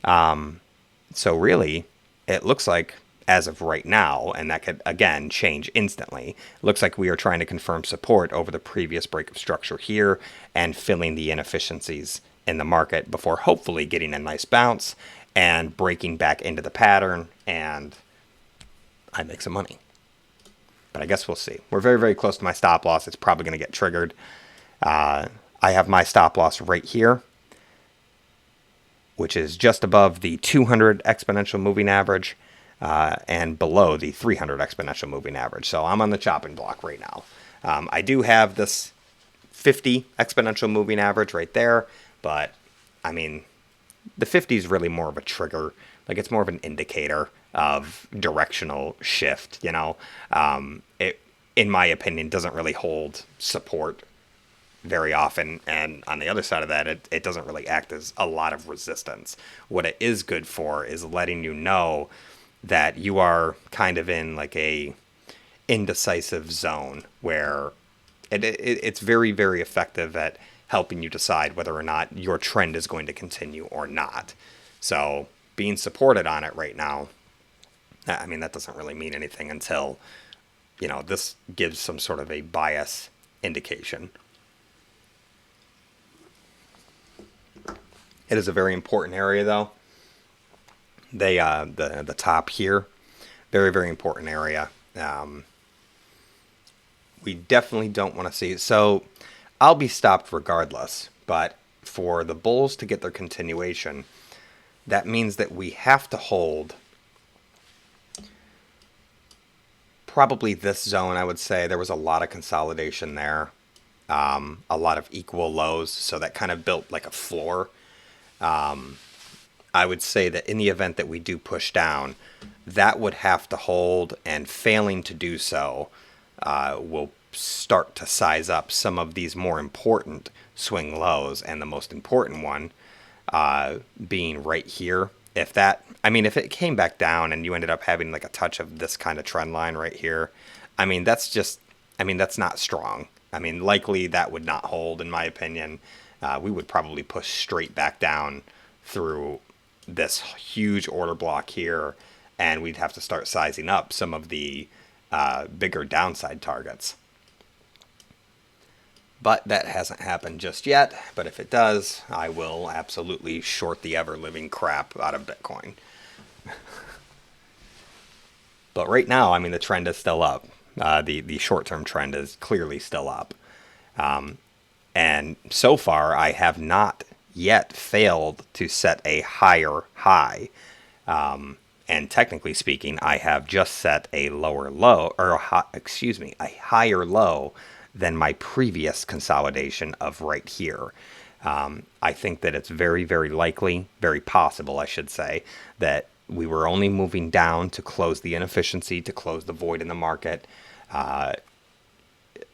Speaker 1: So really, it looks like, as of right now, and that could, again, change instantly, looks like we are trying to confirm support over the previous break of structure here and filling the inefficiencies in the market before hopefully getting a nice bounce and breaking back into the pattern, and I make some money. But I guess we'll see. We're very, very close to my stop loss. It's probably going to get triggered. I have my stop loss right here, which is just above the 200 exponential moving average and below the 300 exponential moving average. So I'm on the chopping block right now. I do have this 50 exponential moving average right there, but I mean, the 50 is really more of a trigger. Like, it's more of an indicator of directional shift, you know. It, in my opinion, doesn't really hold support very often, and on the other side of that, it doesn't really act as a lot of resistance. What it is good for is letting you know that you are kind of in like a indecisive zone where it's very, very effective at helping you decide whether or not your trend is going to continue or not. So being supported on it right now, I mean, that doesn't really mean anything until, you know, this gives some sort of a bias indication. It is a very important area, though. The top here, very, very important area. We definitely don't want to see it. So I'll be stopped regardless, but for the bulls to get their continuation, that means that we have to hold probably this zone. I would say there was a lot of consolidation there, a lot of equal lows, so that kind of built like a floor. I would say that in the event that we do push down, that would have to hold, and failing to do so will start to size up some of these more important swing lows, and the most important one being right here. If it came back down and you ended up having like a touch of this kind of trend line right here, that's not strong. I mean, likely that would not hold, in my opinion. We would probably push straight back down through this huge order block here, and we'd have to start sizing up some of the bigger downside targets. But that hasn't happened just yet. But if it does, I will absolutely short the ever-living crap out of Bitcoin. But right now, I mean, the trend is still up. The short-term trend is clearly still up. And so far, I have not yet failed to set a higher high. And technically speaking, I have just set a lower low, or a higher low than my previous consolidation of right here. I think that it's very, very likely, very possible, I should say, that we were only moving down to close the inefficiency, to close the void in the market,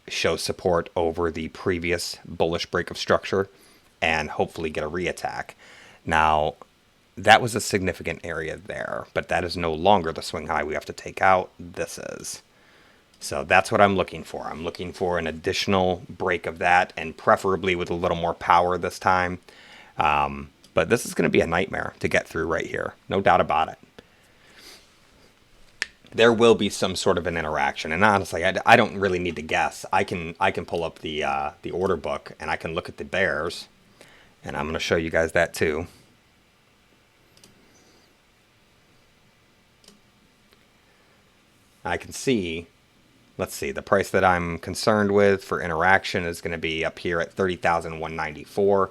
Speaker 1: show support over the previous bullish break of structure, and hopefully get a reattack. Now, that was a significant area there, but that is no longer the swing high we have to take out. This is. So that's what I'm looking for. I'm looking for an additional break of that, and preferably with a little more power this time. But this is going to be a nightmare to get through right here. No doubt about it. There will be some sort of an interaction, and honestly, I don't really need to guess. I can pull up the order book, and I can look at the bears, and I'm going to show you guys that too. I can see, let's see, the price that I'm concerned with for interaction is going to be up here at 30,194.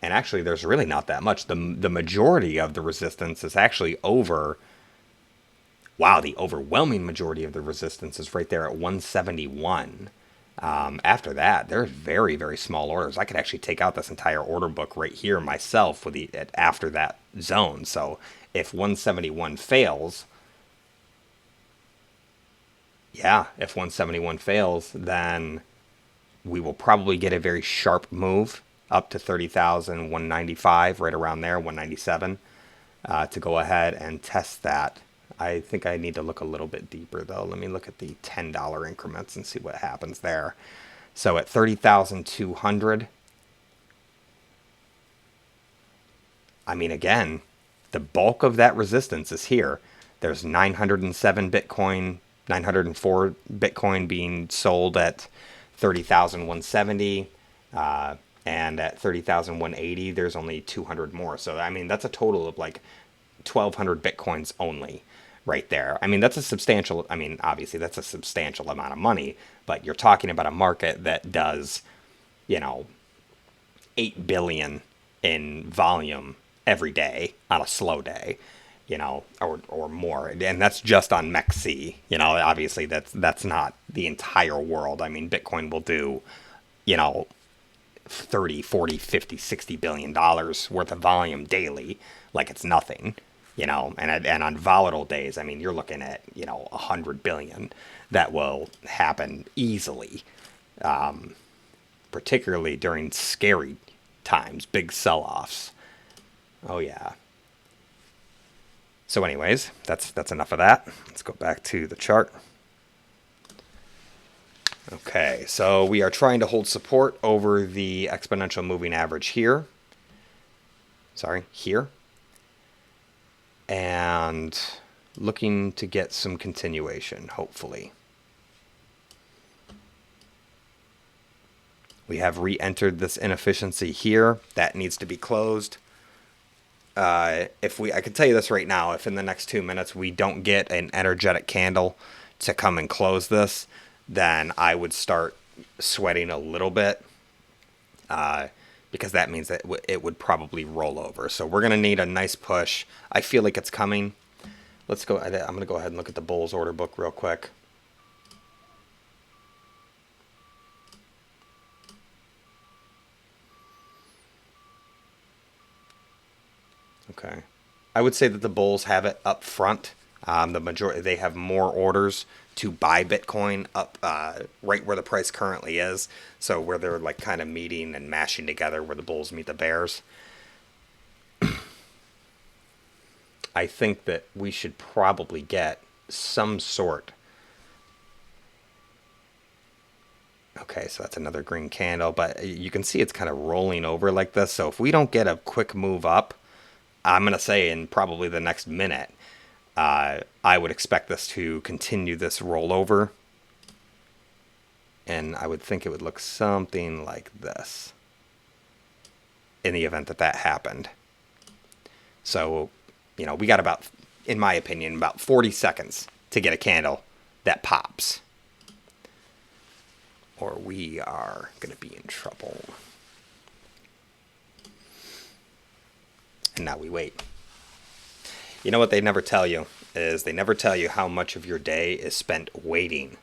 Speaker 1: And actually, there's really not that much. The majority of the resistance is actually over. Wow, the overwhelming majority of the resistance is right there at 171. After that, there's very, very small orders. I could actually take out this entire order book right here myself with after that zone. So if 171 fails, yeah, if 171 fails, then we will probably get a very sharp move up to 30,195, right around there, 197, to go ahead and test that. I think I need to look a little bit deeper, though. Let me look at the $10 increments and see what happens there. So at 30,200, I mean, again, the bulk of that resistance is here. There's 907 Bitcoin, 904 Bitcoin being sold at 30,170. And at 30,180, there's only 200 more. So, I mean, that's a total of like 1,200 Bitcoins only right there. I mean, that's a substantial, I mean, obviously that's a substantial amount of money, but you're talking about a market that does, 8 billion in volume every day on a slow day, or more. And that's just on MEXC. Obviously that's not the entire world. I mean, Bitcoin will do, 30, 40, 50, 60 billion dollars worth of volume daily, like it's nothing, and on volatile days, I mean, you're looking at, 100 billion that will happen easily, particularly during scary times, big sell-offs. Oh yeah. So anyways, that's enough of that. Let's go back to the chart. Okay, so we are trying to hold support over the exponential moving average here. Here. And looking to get some continuation, hopefully. We have re-entered this inefficiency here. That needs to be closed. I can tell you this right now, if in the next 2 minutes we don't get an energetic candle to come and close this, then I would start sweating a little bit, because that means that it would probably roll over. So we're going to need a nice push. I feel like it's coming. I'm going to go ahead and look at the Bulls order book real quick. Okay. I would say that the Bulls have it up front. The majority, they have more orders to buy Bitcoin up right where the price currently is. So where they're like kind of meeting and mashing together, where the bulls meet the bears. I think that we should probably get some sort. Okay, so that's another green candle, but you can see it's kind of rolling over like this. So if we don't get a quick move up, I'm going to say in probably the next minute, I would expect this to continue this rollover. And I would think it would look something like this in the event that that happened. So, we got about, in my opinion, about 40 seconds to get a candle that pops. or we are going to be in trouble. And now we wait. You know what they never tell you is they never tell you how much of your day is spent waiting,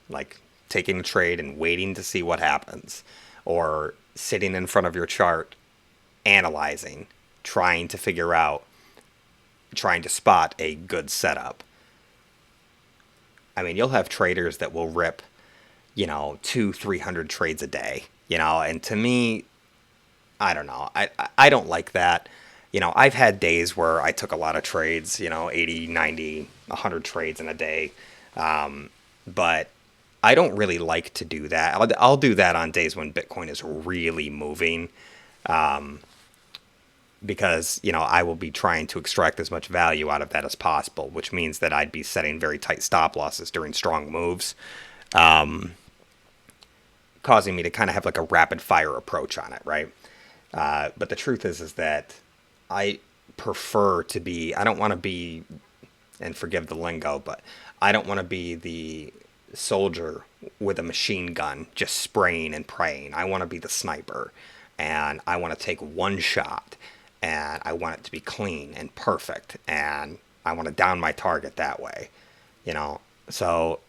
Speaker 1: like taking a trade and waiting to see what happens, or sitting in front of your chart, analyzing, trying to figure out, trying to spot a good setup. I mean, you'll have traders that will rip, 200-300 trades a day, and to me, I don't know. I don't like that. I've had days where I took a lot of trades, 80, 90, 100 trades in a day. But I don't really like to do that. I'll do that on days when Bitcoin is really moving. Because, I will be trying to extract as much value out of that as possible, which means that I'd be setting very tight stop losses during strong moves, causing me to kind of have like a rapid fire approach on it, right? But the truth is that I prefer to be, I don't want to be, and forgive the lingo, but I don't want to be the soldier with a machine gun just spraying and praying. I want to be the sniper, and I want to take one shot, and I want it to be clean and perfect, and I want to down my target that way, So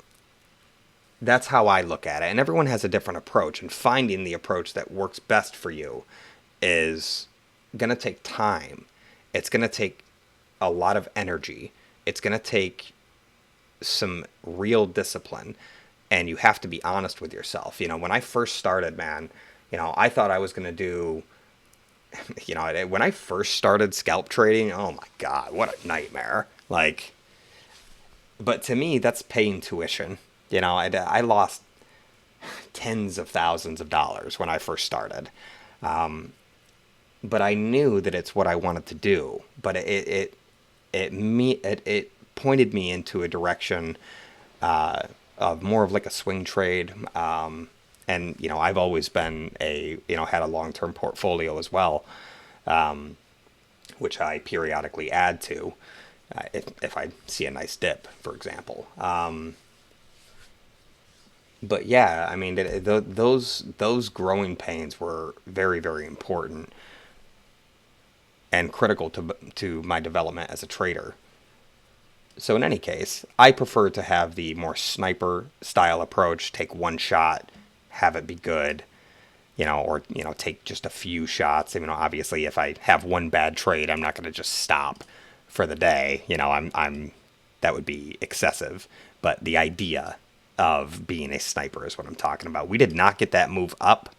Speaker 1: that's how I look at it, and everyone has a different approach, and finding the approach that works best for you is going to take time. It's going to take a lot of energy. It's going to take some real discipline, and you have to be honest with yourself. When I first started, man, I thought I was going to do, when I first started scalp trading, oh my God, what a nightmare. But to me, that's paying tuition. I lost tens of thousands of dollars when I first started. But I knew that it's what I wanted to do. But it pointed me into a direction of more of like a swing trade. And I've always been had a long-term portfolio as well, which I periodically add to if I see a nice dip, for example. But yeah, I mean, those growing pains were very, very important and critical to my development as a trader. So in any case, I prefer to have the more sniper style approach, take one shot, have it be good, or take just a few shots. Obviously if I have one bad trade, I'm not going to just stop for the day. I'm that would be excessive. But the idea of being a sniper is what I'm talking about. We did not get that move up.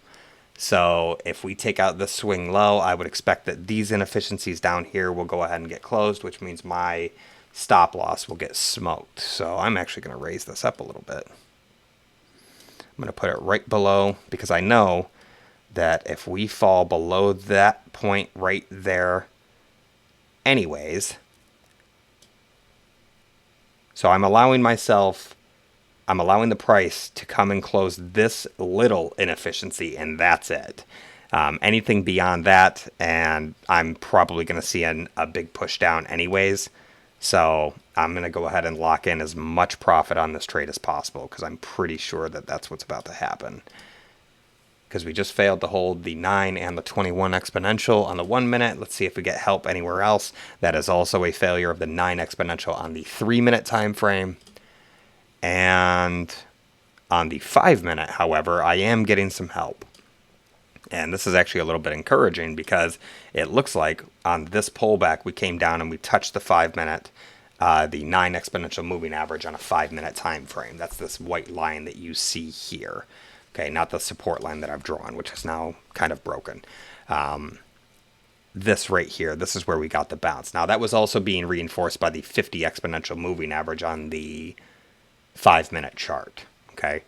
Speaker 1: So if we take out the swing low, I would expect that these inefficiencies down here will go ahead and get closed, which means my stop loss will get smoked. So I'm actually going to raise this up a little bit. I'm going to put it right below, because I know that if we fall below that point right there anyways, so I'm allowing the price to come and close this little inefficiency, and that's it. Anything beyond that, and I'm probably going to see a big push down anyways. So I'm going to go ahead and lock in as much profit on this trade as possible, because I'm pretty sure that that's what's about to happen. Because we just failed to hold the 9 and the 21 exponential on the 1 minute. Let's see if we get help anywhere else. That is also a failure of the 9 exponential on the 3 minute time frame. And on the 5 minute, however, I am getting some help. And this is actually a little bit encouraging, because it looks like on this pullback, we came down and we touched the 5 minute, the 9 exponential moving average on a 5 minute time frame. That's this white line that you see here. Okay, not the support line that I've drawn, which is now kind of broken. This right here, this is where we got the bounce. Now, that was also being reinforced by the 50 exponential moving average on the 5 minute chart. Okay,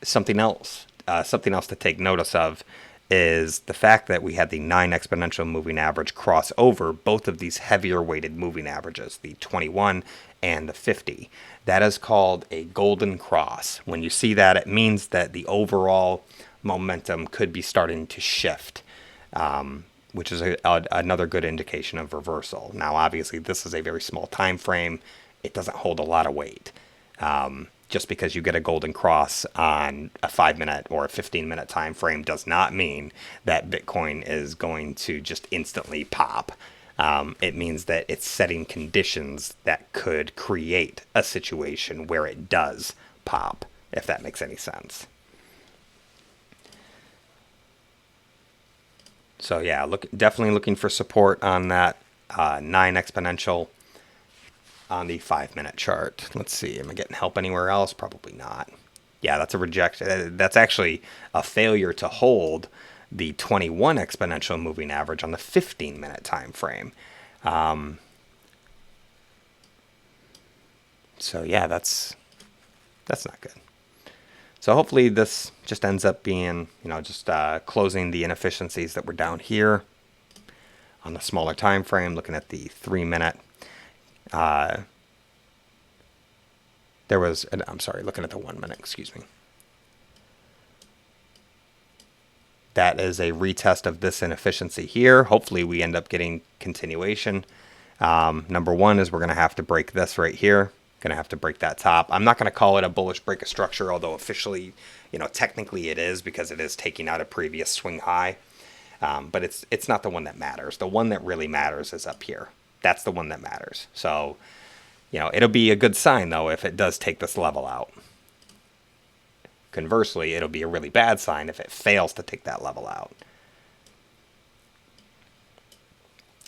Speaker 1: something else to take notice of is the fact that we had the 9 exponential moving average cross over both of these heavier weighted moving averages, the 21 and the 50. That is called a golden cross. When you see that, it means that the overall momentum could be starting to shift, which is another good indication of reversal. Now, obviously, this is a very small time frame. It doesn't hold a lot of weight. Just because you get a golden cross on a 5-minute or a 15-minute time frame does not mean that Bitcoin is going to just instantly pop. It means that it's setting conditions that could create a situation where it does pop, if that makes any sense. So yeah, definitely looking for support on that 9 exponential on the 5-minute chart. Let's see, am I getting help anywhere else? Probably not. Yeah, that's a rejection. That's actually a failure to hold the 21 exponential moving average on the 15-minute time frame. So yeah, that's not good. So hopefully this just ends up being, just closing the inefficiencies that were down here on the smaller time frame. Looking at the 3-minute, looking at the 1-minute. Excuse me. That is a retest of this inefficiency here. Hopefully we end up getting continuation. Number one is we're going to have to break this right here. Going to have to break that top. I'm not going to call it a bullish break of structure, although officially, technically it is, because it is taking out a previous swing high. But it's not the one that matters. The one that really matters is up here. That's the one that matters. So, it'll be a good sign, though, if it does take this level out. Conversely, it'll be a really bad sign if it fails to take that level out.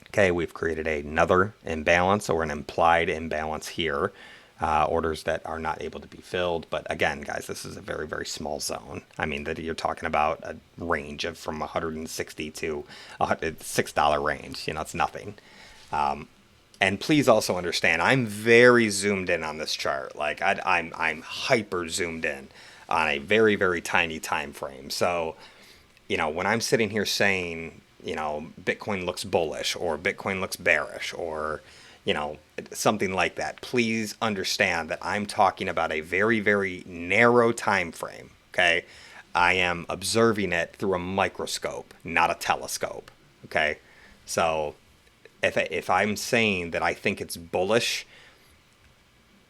Speaker 1: Okay, we've created another imbalance, or an implied imbalance here. Orders that are not able to be filled. But again, guys, this is a very, very small zone. I mean, that you're talking about a range of from 160 to a $6 range. It's nothing. And please also understand, I'm very zoomed in on this chart. Like I'm hyper zoomed in on a very, very tiny time frame. So, when I'm sitting here saying, Bitcoin looks bullish or Bitcoin looks bearish or something like that, please understand that I'm talking about a very, very narrow time frame. Okay, I am observing it through a microscope, not a telescope. Okay, so if I'm saying that I think it's bullish,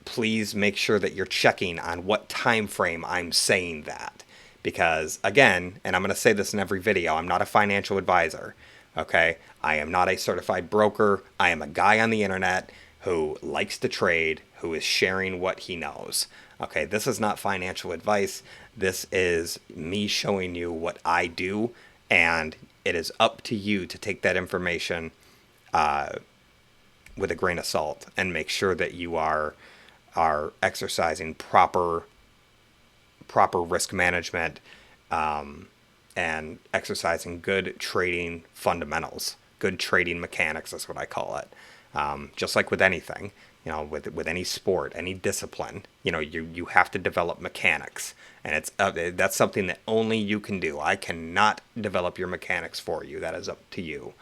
Speaker 1: please make sure that you're checking on what time frame I'm saying that, because again, and I'm going to say this in every video, I'm not a financial advisor. Okay, I am not a certified broker. I am a guy on the internet who likes to trade, who is sharing what he knows. Okay, this is not financial advice. This is me showing you what I do, and it is up to you to take that information with a grain of salt and make sure that you are exercising proper risk management, and exercising good trading fundamentals, good trading mechanics is what I call it. Just like with anything, with any sport, any discipline, you have to develop mechanics, and that's something that only you can do. I cannot develop your mechanics for you. That is up to you.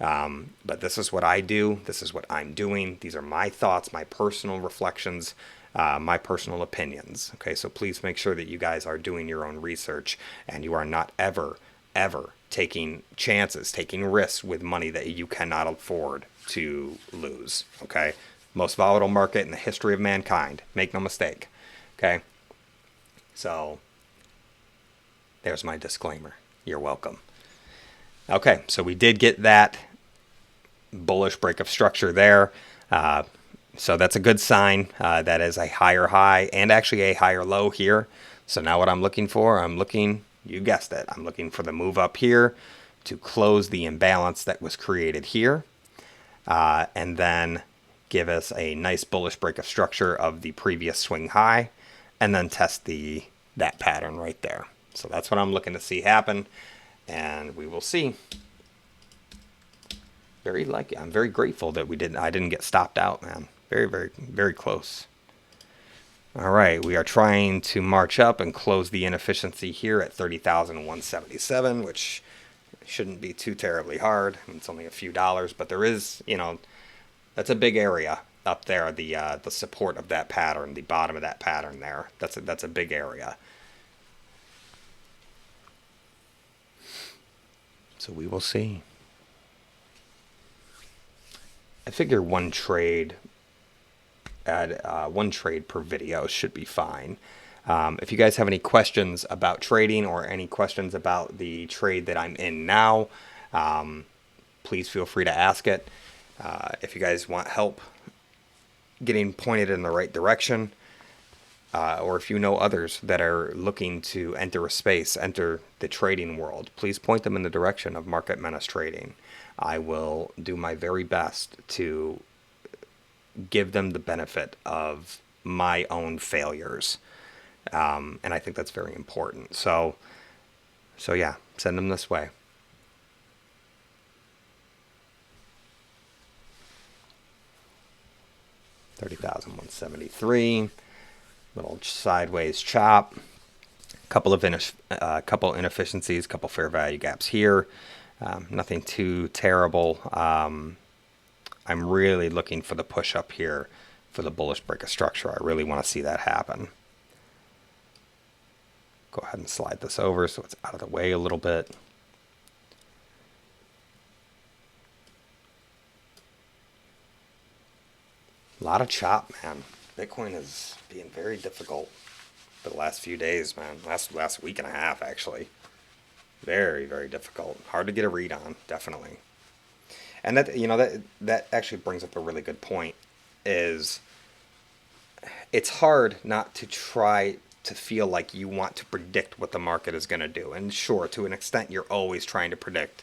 Speaker 1: But this is what I do. This is what I'm doing. These are my thoughts, my personal reflections, my personal opinions. Okay, so please make sure that you guys are doing your own research, and you are not ever taking chances, taking risks with money that you cannot afford to lose. Okay, most volatile market in the history of mankind. Make no mistake. Okay, so there's my disclaimer. You're welcome. Okay, so we did get that bullish break of structure there. So that's a good sign. That is a higher high and actually a higher low here. So now what I'm looking for, you guessed it, I'm looking for the move up here to close the imbalance that was created here. And then give us a nice bullish break of structure of the previous swing high, and then test that pattern right there. So that's what I'm looking to see happen, and we will see. I'm very grateful that I didn't get stopped out, man. Very, very, very close. All right, we are trying to march up and close the inefficiency here at 30,177, which shouldn't be too terribly hard. It's only a few dollars, but there is, that's a big area up there. The support of that pattern, the bottom of that pattern there. That's a big area. So we will see. I figure one trade add one trade per video should be fine. If you guys have any questions about trading or any questions about the trade that I'm in now, please feel free to ask it. If you guys want help getting pointed in the right direction, or if you know others that are looking to enter a space, enter the trading world, please point them in the direction of Market Menace Trading. I will do my very best to give them the benefit of my own failures. And I think that's very important. So yeah, send them this way. $30,173. Little sideways chop. Couple inefficiencies, couple fair value gaps here. Nothing too terrible. I'm really looking for the push up here for the bullish break of structure. I really want to see that happen. Go ahead and slide this over so it's out of the way a little bit. A lot of chop, man. Bitcoin is being very difficult for the last few days, man. Last week and a half, actually. Very, very difficult. Hard to get a read on, definitely. And that actually brings up a really good point. Is it's hard not to try to feel like you want to predict what the market is going to do. And sure, to an extent, you're always trying to predict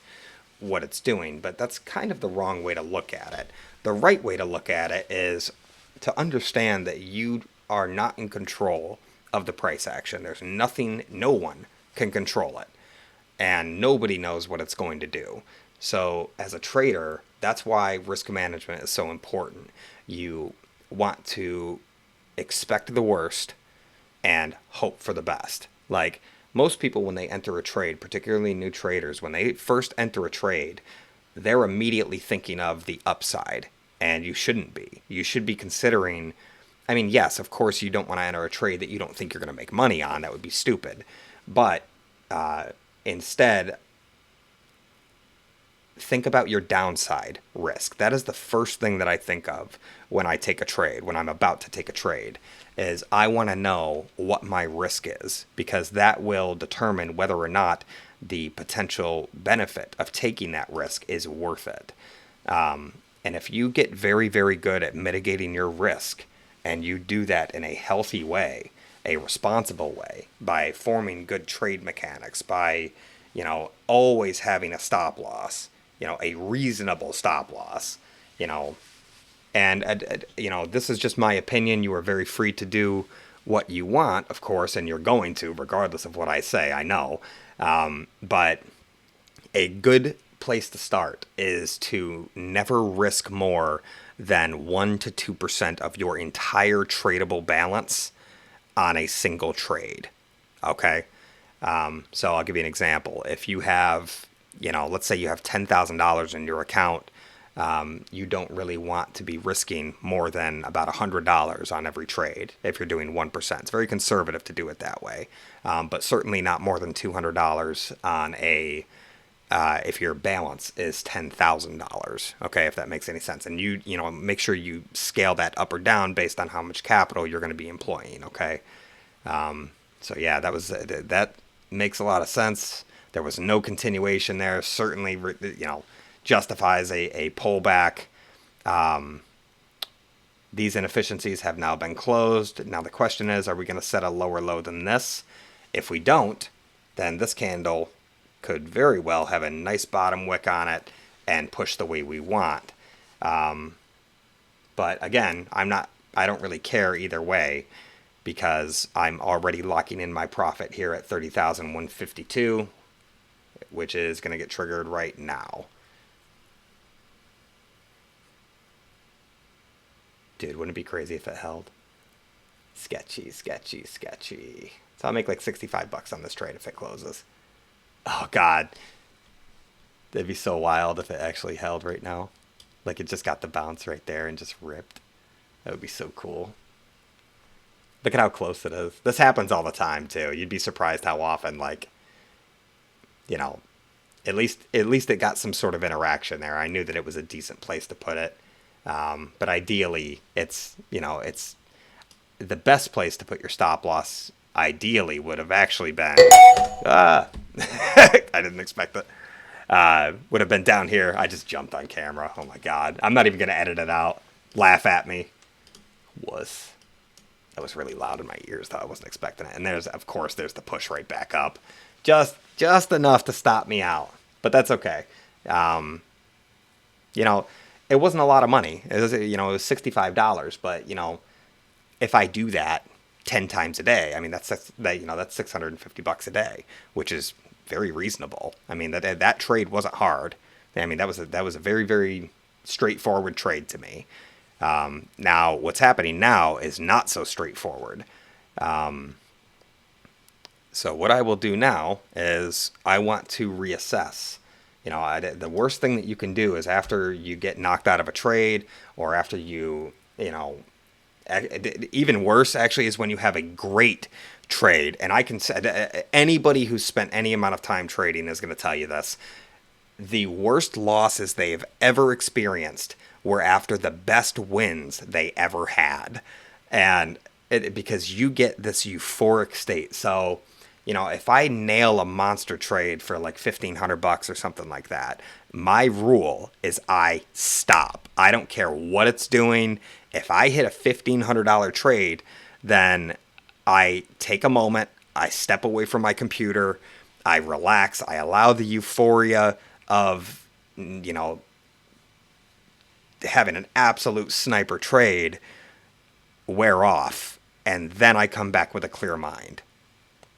Speaker 1: what it's doing, but that's kind of the wrong way to look at it. The right way to look at it is to understand that you are not in control of the price action. There's nothing, no one can control it, and nobody knows what it's going to do. So as a trader, that's why risk management is so important. You want to expect the worst and hope for the best. Like most people, when they enter a trade, particularly new traders, when they first enter a trade, they're immediately thinking of the upside, and you shouldn't be. You should be considering, I mean, yes, of course, you don't want to enter a trade that you don't think you're going to make money on. That would be stupid. But instead, think about your downside risk. That is the first thing that I think of when I take a trade, when I'm about to take a trade, is I want to know what my risk is, because that will determine whether or not the potential benefit of taking that risk is worth it. And if you get very, very good at mitigating your risk, and you do that in a healthy way, a responsible way, by forming good trade mechanics, by, always having a stop loss, a reasonable stop loss, and this is just my opinion. You are very free to do what you want, of course, and you're going to, regardless of what I say, I know. But a good place to start is to never risk more than 1 to 2% of your entire tradable balance on a single trade. Okay? So I'll give you an example. If you have, let's say you have $10,000 in your account, you don't really want to be risking more than about $100 on every trade if you're doing 1%. It's very conservative to do it that way, but certainly not more than $200 on if your balance is $10,000. Okay, if that makes any sense, and you make sure you scale that up or down based on how much capital you're going to be employing. Okay, so yeah, that makes a lot of sense. There was no continuation there. Certainly, justifies a pullback. These inefficiencies have now been closed. Now the question is, are we going to set a lower low than this? If we don't, then this candle could very well have a nice bottom wick on it and push the way we want. But again, I don't really care either way, because I'm already locking in my profit here at 30,152, which is going to get triggered right now. Dude, wouldn't it be crazy if it held? Sketchy, sketchy, sketchy. So I'll make like $65 on this trade if it closes. Oh, God. That'd be so wild if it actually held right now. Like it just got the bounce right there and just ripped. That would be so cool. Look at how close it is. This happens all the time, too. You'd be surprised how often, like, at least it got some sort of interaction there. I knew that it was a decent place to put it. But ideally, it's the best place to put your stop loss. Ideally, would have actually been. I didn't expect it. Would have been down here. I just jumped on camera. Oh my god! I'm not even gonna edit it out. Laugh at me. That was really loud in my ears, though. I wasn't expecting it. And of course, there's the push right back up, just enough to stop me out. But that's okay. Um, you know, it wasn't a lot of money. It was $65. But if I do that 10 times a day, I mean that's $650 a day, which is very reasonable. I mean that trade wasn't hard. I mean that was a very very straightforward trade to me. Now what's happening now is not so straightforward. So what I will do now is I want to reassess. The worst thing that you can do is after you get knocked out of a trade, or after even worse actually is when you have a great trade. And I can say anybody who's spent any amount of time trading is going to tell you this. The worst losses they've ever experienced were after the best wins they ever had. And because you get this euphoric state. So, if I nail a monster trade for like $1,500 or something like that, my rule is I stop. I don't care what it's doing. If I hit a $1,500 trade, then I take a moment, I step away from my computer, I relax, I allow the euphoria of, having an absolute sniper trade wear off, and then I come back with a clear mind.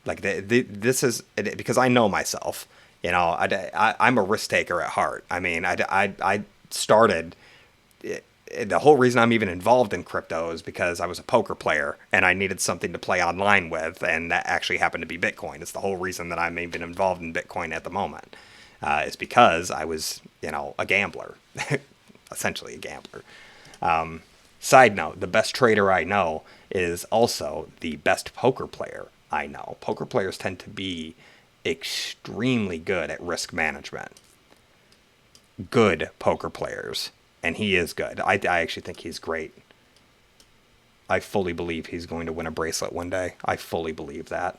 Speaker 1: Like this is because I know myself. I'm a risk taker at heart. I mean, I started. The whole reason I'm even involved in crypto is because I was a poker player and I needed something to play online with, and that actually happened to be Bitcoin. It's the whole reason that I'm even involved in Bitcoin at the moment. Is because I was, a gambler, essentially a gambler. Side note: the best trader I know is also the best poker player I know. Poker players tend to be extremely good at risk management. Good poker players. And he is good. I actually think he's great. I fully believe he's going to win a bracelet one day. I fully believe that.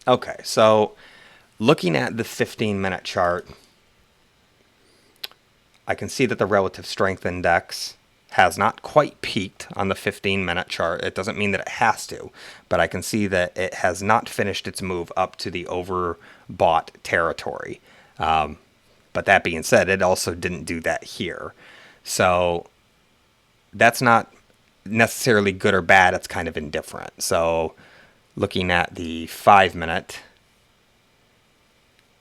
Speaker 1: Okay, so looking at the 15-minute chart, I can see that the relative strength index has not quite peaked on the 15-minute chart. It doesn't mean that it has to, but I can see that it has not finished its move up to the overbought territory. But that being said, it also didn't do that here. So that's not necessarily good or bad. It's kind of indifferent. So looking at the 5-minute,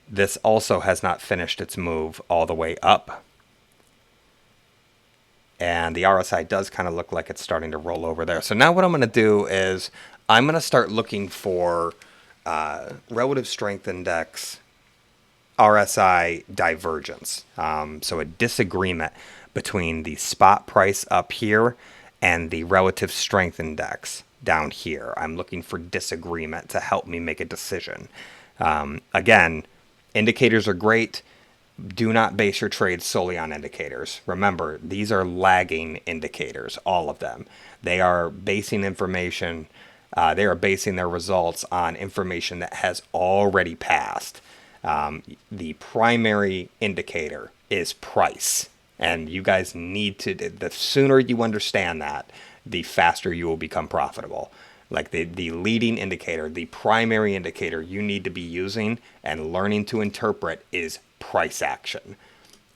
Speaker 1: this also has not finished its move all the way up. And the RSI does kind of look like it's starting to roll over there. So now what I'm going to do is I'm going to start looking for relative strength index RSI divergence. So a disagreement between the spot price up here and the relative strength index down here. I'm looking for disagreement to help me make a decision. Again, indicators are great. Do not base your trades solely on indicators. Remember, these are lagging indicators, all of them. They are basing information, they are basing their results on information that has already passed. The primary indicator is price. And you guys need to, the sooner you understand that, the faster you will become profitable. Like the leading indicator, the primary indicator you need to be using and learning to interpret is price action.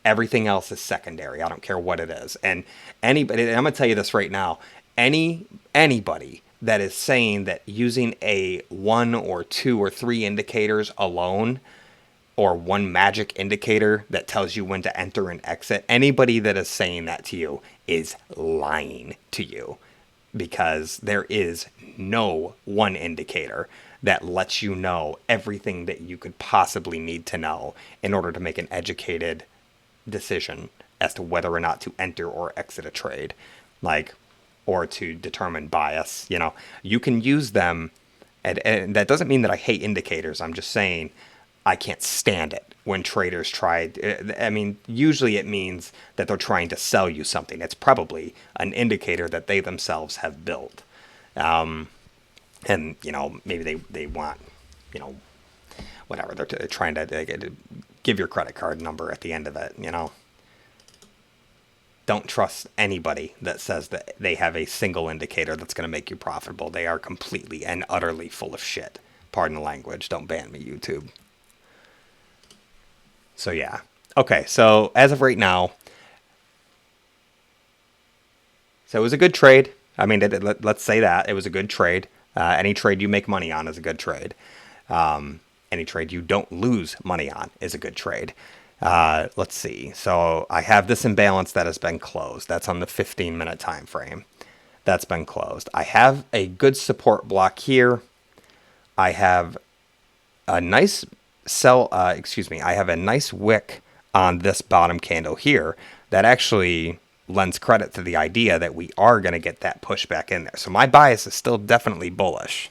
Speaker 1: Everything else is secondary. I don't care what it is. And anybody, and I'm going to tell you this right now, anybody that is saying that using a 1 or 2 or 3 indicators alone, or one magic indicator that tells you when to enter and exit, anybody that is saying that to you is lying to you, because there is no one indicator that lets you know everything that you could possibly need to know in order to make an educated decision as to whether or not to enter or exit a trade, or to determine bias. You can use them, and that doesn't mean that I hate indicators. I'm just saying I can't stand it when traders try. I mean, usually it means that they're trying to sell you something. It's probably an indicator that they themselves have built. And, maybe they want, you know, whatever. They're trying to give your credit card number at the end of it, Don't trust anybody that says that they have a single indicator that's going to make you profitable. They are completely and utterly full of shit. Pardon the language. Don't ban me, YouTube. So, yeah. Okay, so as of right now, so it was a good trade. I mean, let's say that. It was a good trade. Any trade you make money on is a good trade. Any trade you don't lose money on is a good trade. Let's see. So I have this imbalance that has been closed. That's on the 15-minute time frame. That's been closed. I have a good support block here. I have a nice I have a nice wick on this bottom candle here that actually lends credit to the idea that we are going to get that pushback in there. So my bias is still definitely bullish.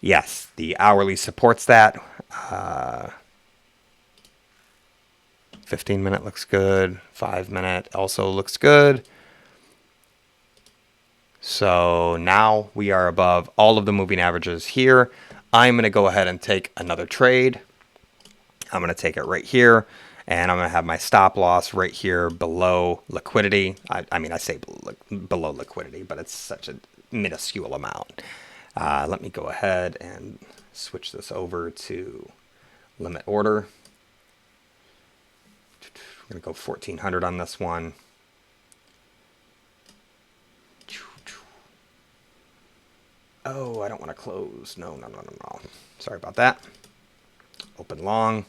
Speaker 1: Yes, the hourly supports that. 15-minute looks good. 5-minute also looks good. So now we are above all of the moving averages here. I'm going to go ahead and take another trade. I'm going to take it right here. And I'm going to have my stop loss right here below liquidity. I mean, I say below liquidity, but it's such a minuscule amount. Let me go ahead and switch this over to limit order. I'm going to go 1400 on this one. Oh, I don't want to close. No. Sorry about that. Open long.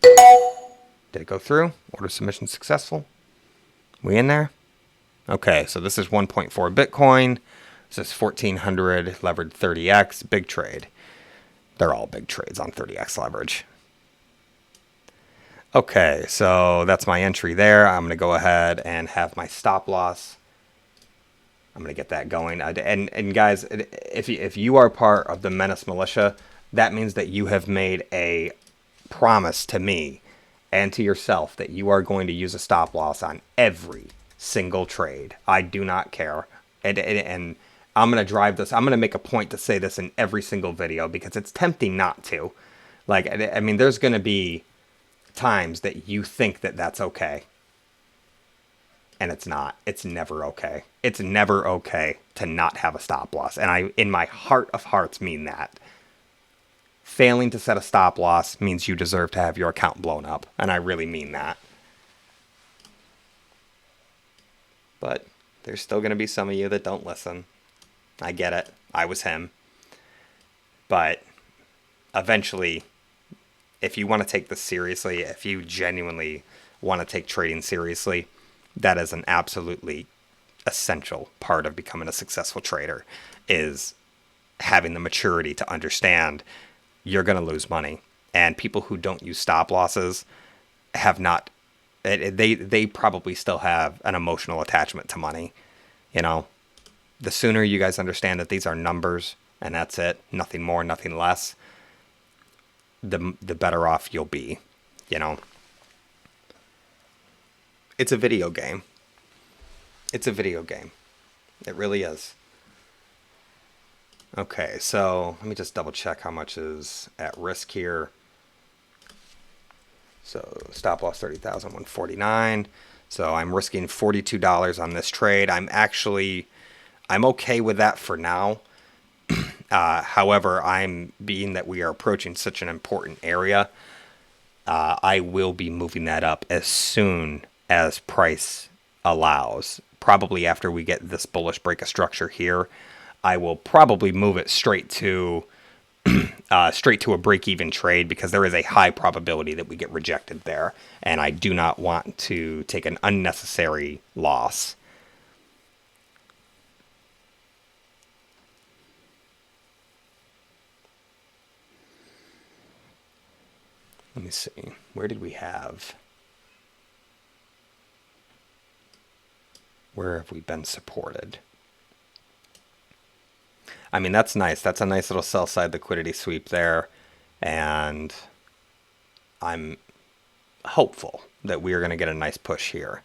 Speaker 1: Did it go through? Order submission successful. We in there? Okay, so this is 1.4 Bitcoin. This is 1400 levered 30x. Big trade. They're all big trades on 30x leverage. Okay, so that's my entry there. I'm going to go ahead and have my stop loss. I'm going to get that going. And guys, if you are part of the Menace Militia, that means that you have made a promise to me and to yourself that you are going to use a stop loss on every single trade. I do not care. And I'm going to drive this. I'm going to make a point to say this in every single video because it's tempting not to. Like, I mean, there's going to be times that you think that that's okay. And it's not. It's never okay. It's never okay to not have a stop loss. And I, in my heart of hearts, mean that. Failing to set a stop loss means you deserve to have your account blown up. And I really mean that. But there's still going to be some of you that don't listen. I get it. I was him. But eventually, if you want to take this seriously, if you genuinely want to take trading seriously, that is an absolutely essential part of becoming a successful trader, is having the maturity to understand you're going to lose money. And people who don't use stop losses have not, they probably still have an emotional attachment to money. The sooner you guys understand that these are numbers and that's it, nothing more, nothing less, the better off you'll be. It's a video game. It's a video game. It really is. Okay, so let me just double check how much is at risk here. So stop loss 30,149. So I'm risking $42 on this trade. I'm okay with that for now. However, being that we are approaching such an important area, I will be moving that up as soon as price allows. Probably after we get this bullish break of structure here, I will probably move it straight to a break-even trade, because there is a high probability that we get rejected there, and I do not want to take an unnecessary loss. Let me see. Where did we have? Where have we been supported? I mean, that's nice. That's a nice little sell side liquidity sweep there. And I'm hopeful that we are going to get a nice push here.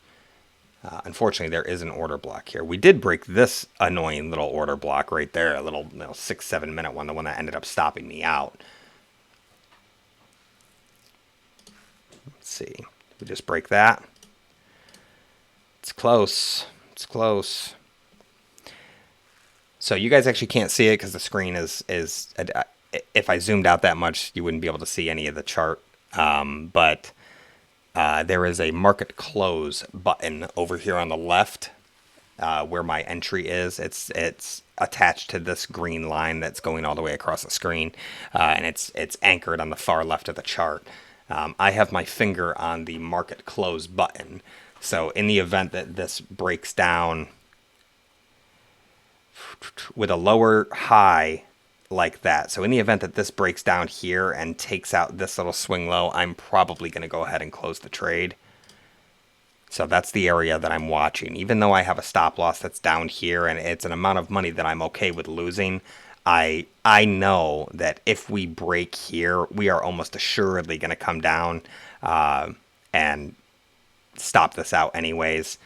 Speaker 1: Unfortunately, there is an order block here. We did break this annoying little order block right there, a little 6-7 minute one, the one that ended up stopping me out. Let's see. We just break that. It's close. It's close. So you guys actually can't see it because the screen is if I zoomed out that much, you wouldn't be able to see any of the chart. But there is a market close button over here on the left where my entry is. It's attached to this green line that's going all the way across the screen, and it's anchored on the far left of the chart. I have my finger on the market close button. So in the event that this breaks down with a lower high like that, so in the event that this breaks down here and takes out this little swing low, I'm probably going to go ahead and close the trade. So that's the area that I'm watching. Even though I have a stop loss that's down here and it's an amount of money that I'm okay with losing, I know that if we break here, we are almost assuredly going to come down and stop this out anyways,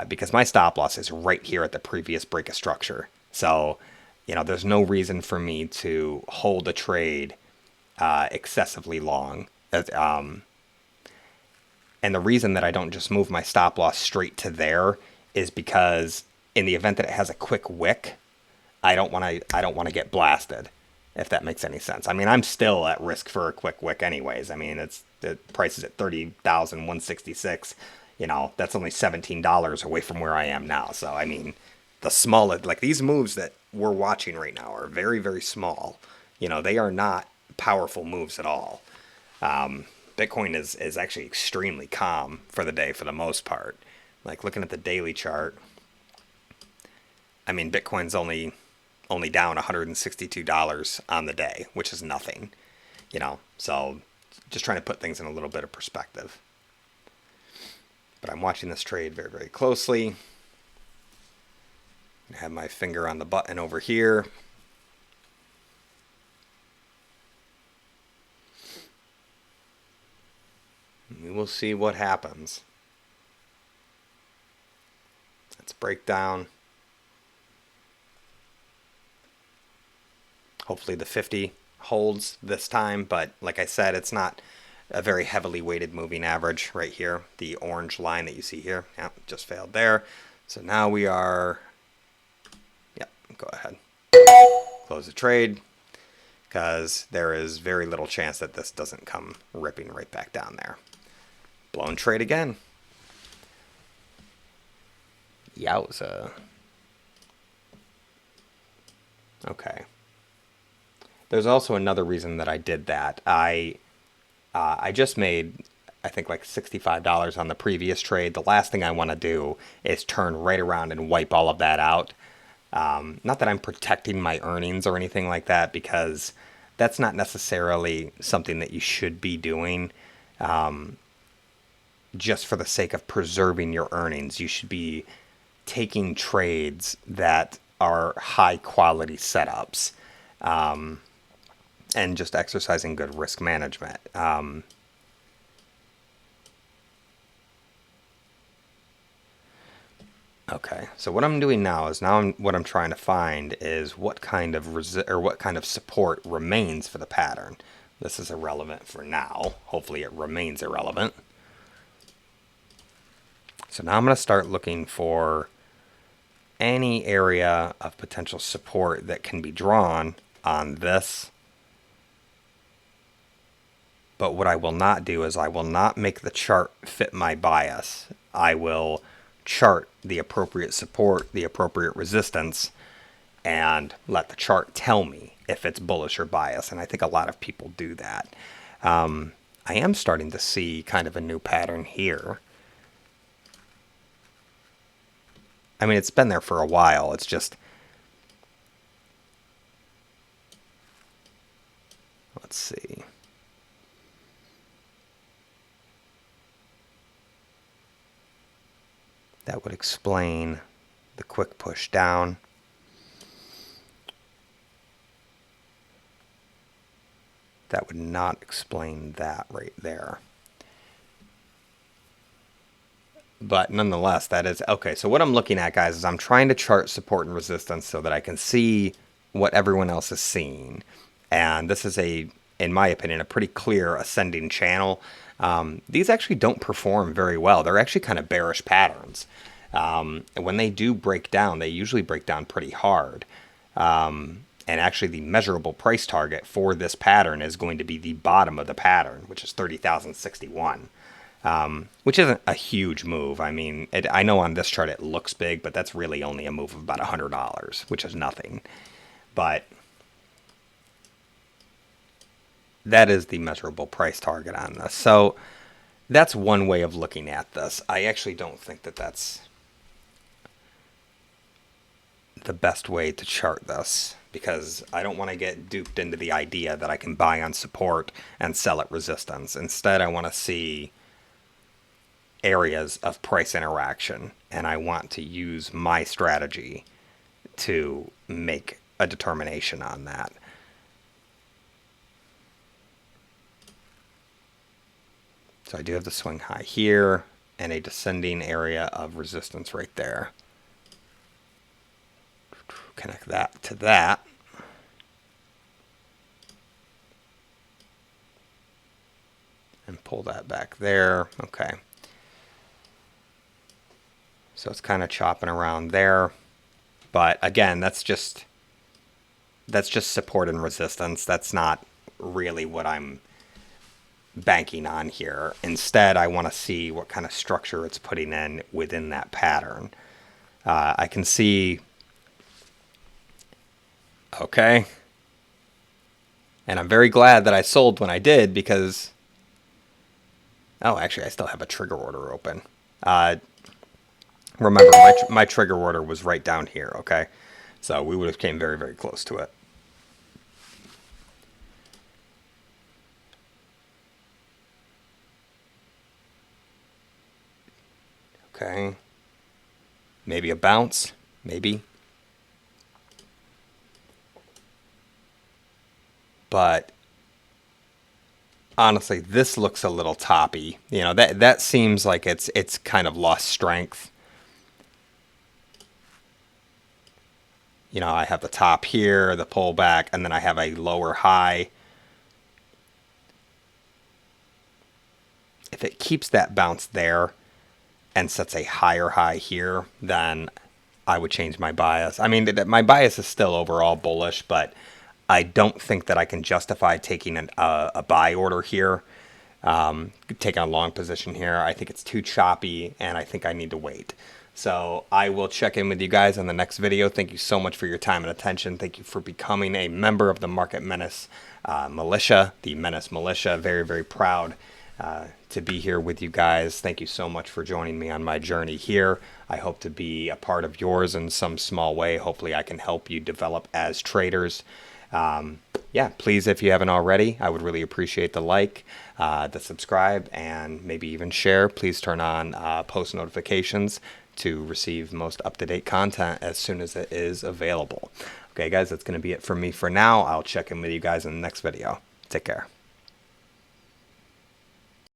Speaker 1: because my stop loss is right here at the previous break of structure. So, there's no reason for me to hold a trade excessively long. And the reason that I don't just move my stop loss straight to there is because in the event that it has a quick wick, I don't want to get blasted, if that makes any sense. I mean, I'm still at risk for a quick wick anyways. I mean, the price is at 30,166. That's only $17 away from where I am now. So, I mean, the smallest, like these moves that we're watching right now are very, very small. They are not powerful moves at all. Bitcoin is actually extremely calm for the day for the most part. Like looking at the daily chart, I mean, Bitcoin's only down $162 on the day, which is nothing, so just trying to put things in a little bit of perspective. But I'm watching this trade very, very closely. I have my finger on the button over here. We will see what happens. Let's break down. Hopefully the 50 holds this time, but like I said, it's not a very heavily weighted moving average right here. The orange line that you see here, just failed there. So now we are, go ahead. Close the trade, because there is very little chance that this doesn't come ripping right back down there. Blown trade again. Yowza. Okay. There's also another reason that I did that. I just made, I think, like $65 on the previous trade. The last thing I want to do is turn right around and wipe all of that out. Not that I'm protecting my earnings or anything like that, because that's not necessarily something that you should be doing just for the sake of preserving your earnings. You should be taking trades that are high quality setups. And just exercising good risk management. Okay, so what I'm doing now is what I'm trying to find is what kind of what kind of support remains for the pattern. This is irrelevant for now. Hopefully, it remains irrelevant. So now I'm going to start looking for any area of potential support that can be drawn on this. But what I will not do is I will not make the chart fit my bias. I will chart the appropriate support, the appropriate resistance, and let the chart tell me if it's bullish or bias. And I think a lot of people do that. I am starting to see kind of a new pattern here. I mean, it's been there for a while. It's just, let's see. That would explain the quick push down. that would not explain that right there. But nonetheless, that is okay. So what I'm looking at, guys, is I'm trying to chart support and resistance so that I can see what everyone else is seeing. And this is in my opinion, a pretty clear ascending channel. These actually don't perform very well. They're actually kind of bearish patterns. And when they do break down, they usually break down pretty hard. And actually the measurable price target for this pattern is going to be the bottom of the pattern, which is 30,061. Which isn't a huge move. I mean, I know on this chart it looks big, but that's really only a move of about $100, which is nothing. But that is the measurable price target on this. So that's one way of looking at this. I actually don't think that that's the best way to chart this, because I don't want to get duped into the idea that I can buy on support and sell at resistance. Instead, I want to see areas of price interaction, and I want to use my strategy to make a determination on that. So I do have the swing high here and a descending area of resistance right there. Connect that to that. And pull that back there. Okay. So it's kind of chopping around there. But again, that's just support and resistance. That's not really what I'm banking on here. Instead, I want to see what kind of structure it's putting in within that pattern. I can see, okay. And I'm very glad that I sold when I did, because, oh, actually, I still have a trigger order open. Remember, my trigger order was right down here, okay? So we would have came very, very close to it. Okay. Maybe a bounce, maybe. But honestly, this looks a little toppy. You know, that seems like it's kind of lost strength. You know, I have the top here, the pullback, and then I have a lower high. If it keeps that bounce there and sets a higher high here, then I would change my bias. I mean, my bias is still overall bullish, but I don't think that I can justify taking a buy order here, taking a long position here. I think it's too choppy, and I think I need to wait. So I will check in with you guys in the next video. Thank you so much for your time and attention. Thank you for becoming a member of the Market Menace Militia, the Menace Militia. Very, very proud to be here with you guys. Thank you so much for joining me on my journey here. I hope to be a part of yours in some small way. Hopefully I can help you develop as traders. Yeah, please, if you haven't already, I would really appreciate the like, the subscribe, and maybe even share. Please turn on post notifications to receive most up-to-date content as soon as it is available. Okay, guys, that's going to be it for me for now. I'll check in with you guys in the next video. Take care.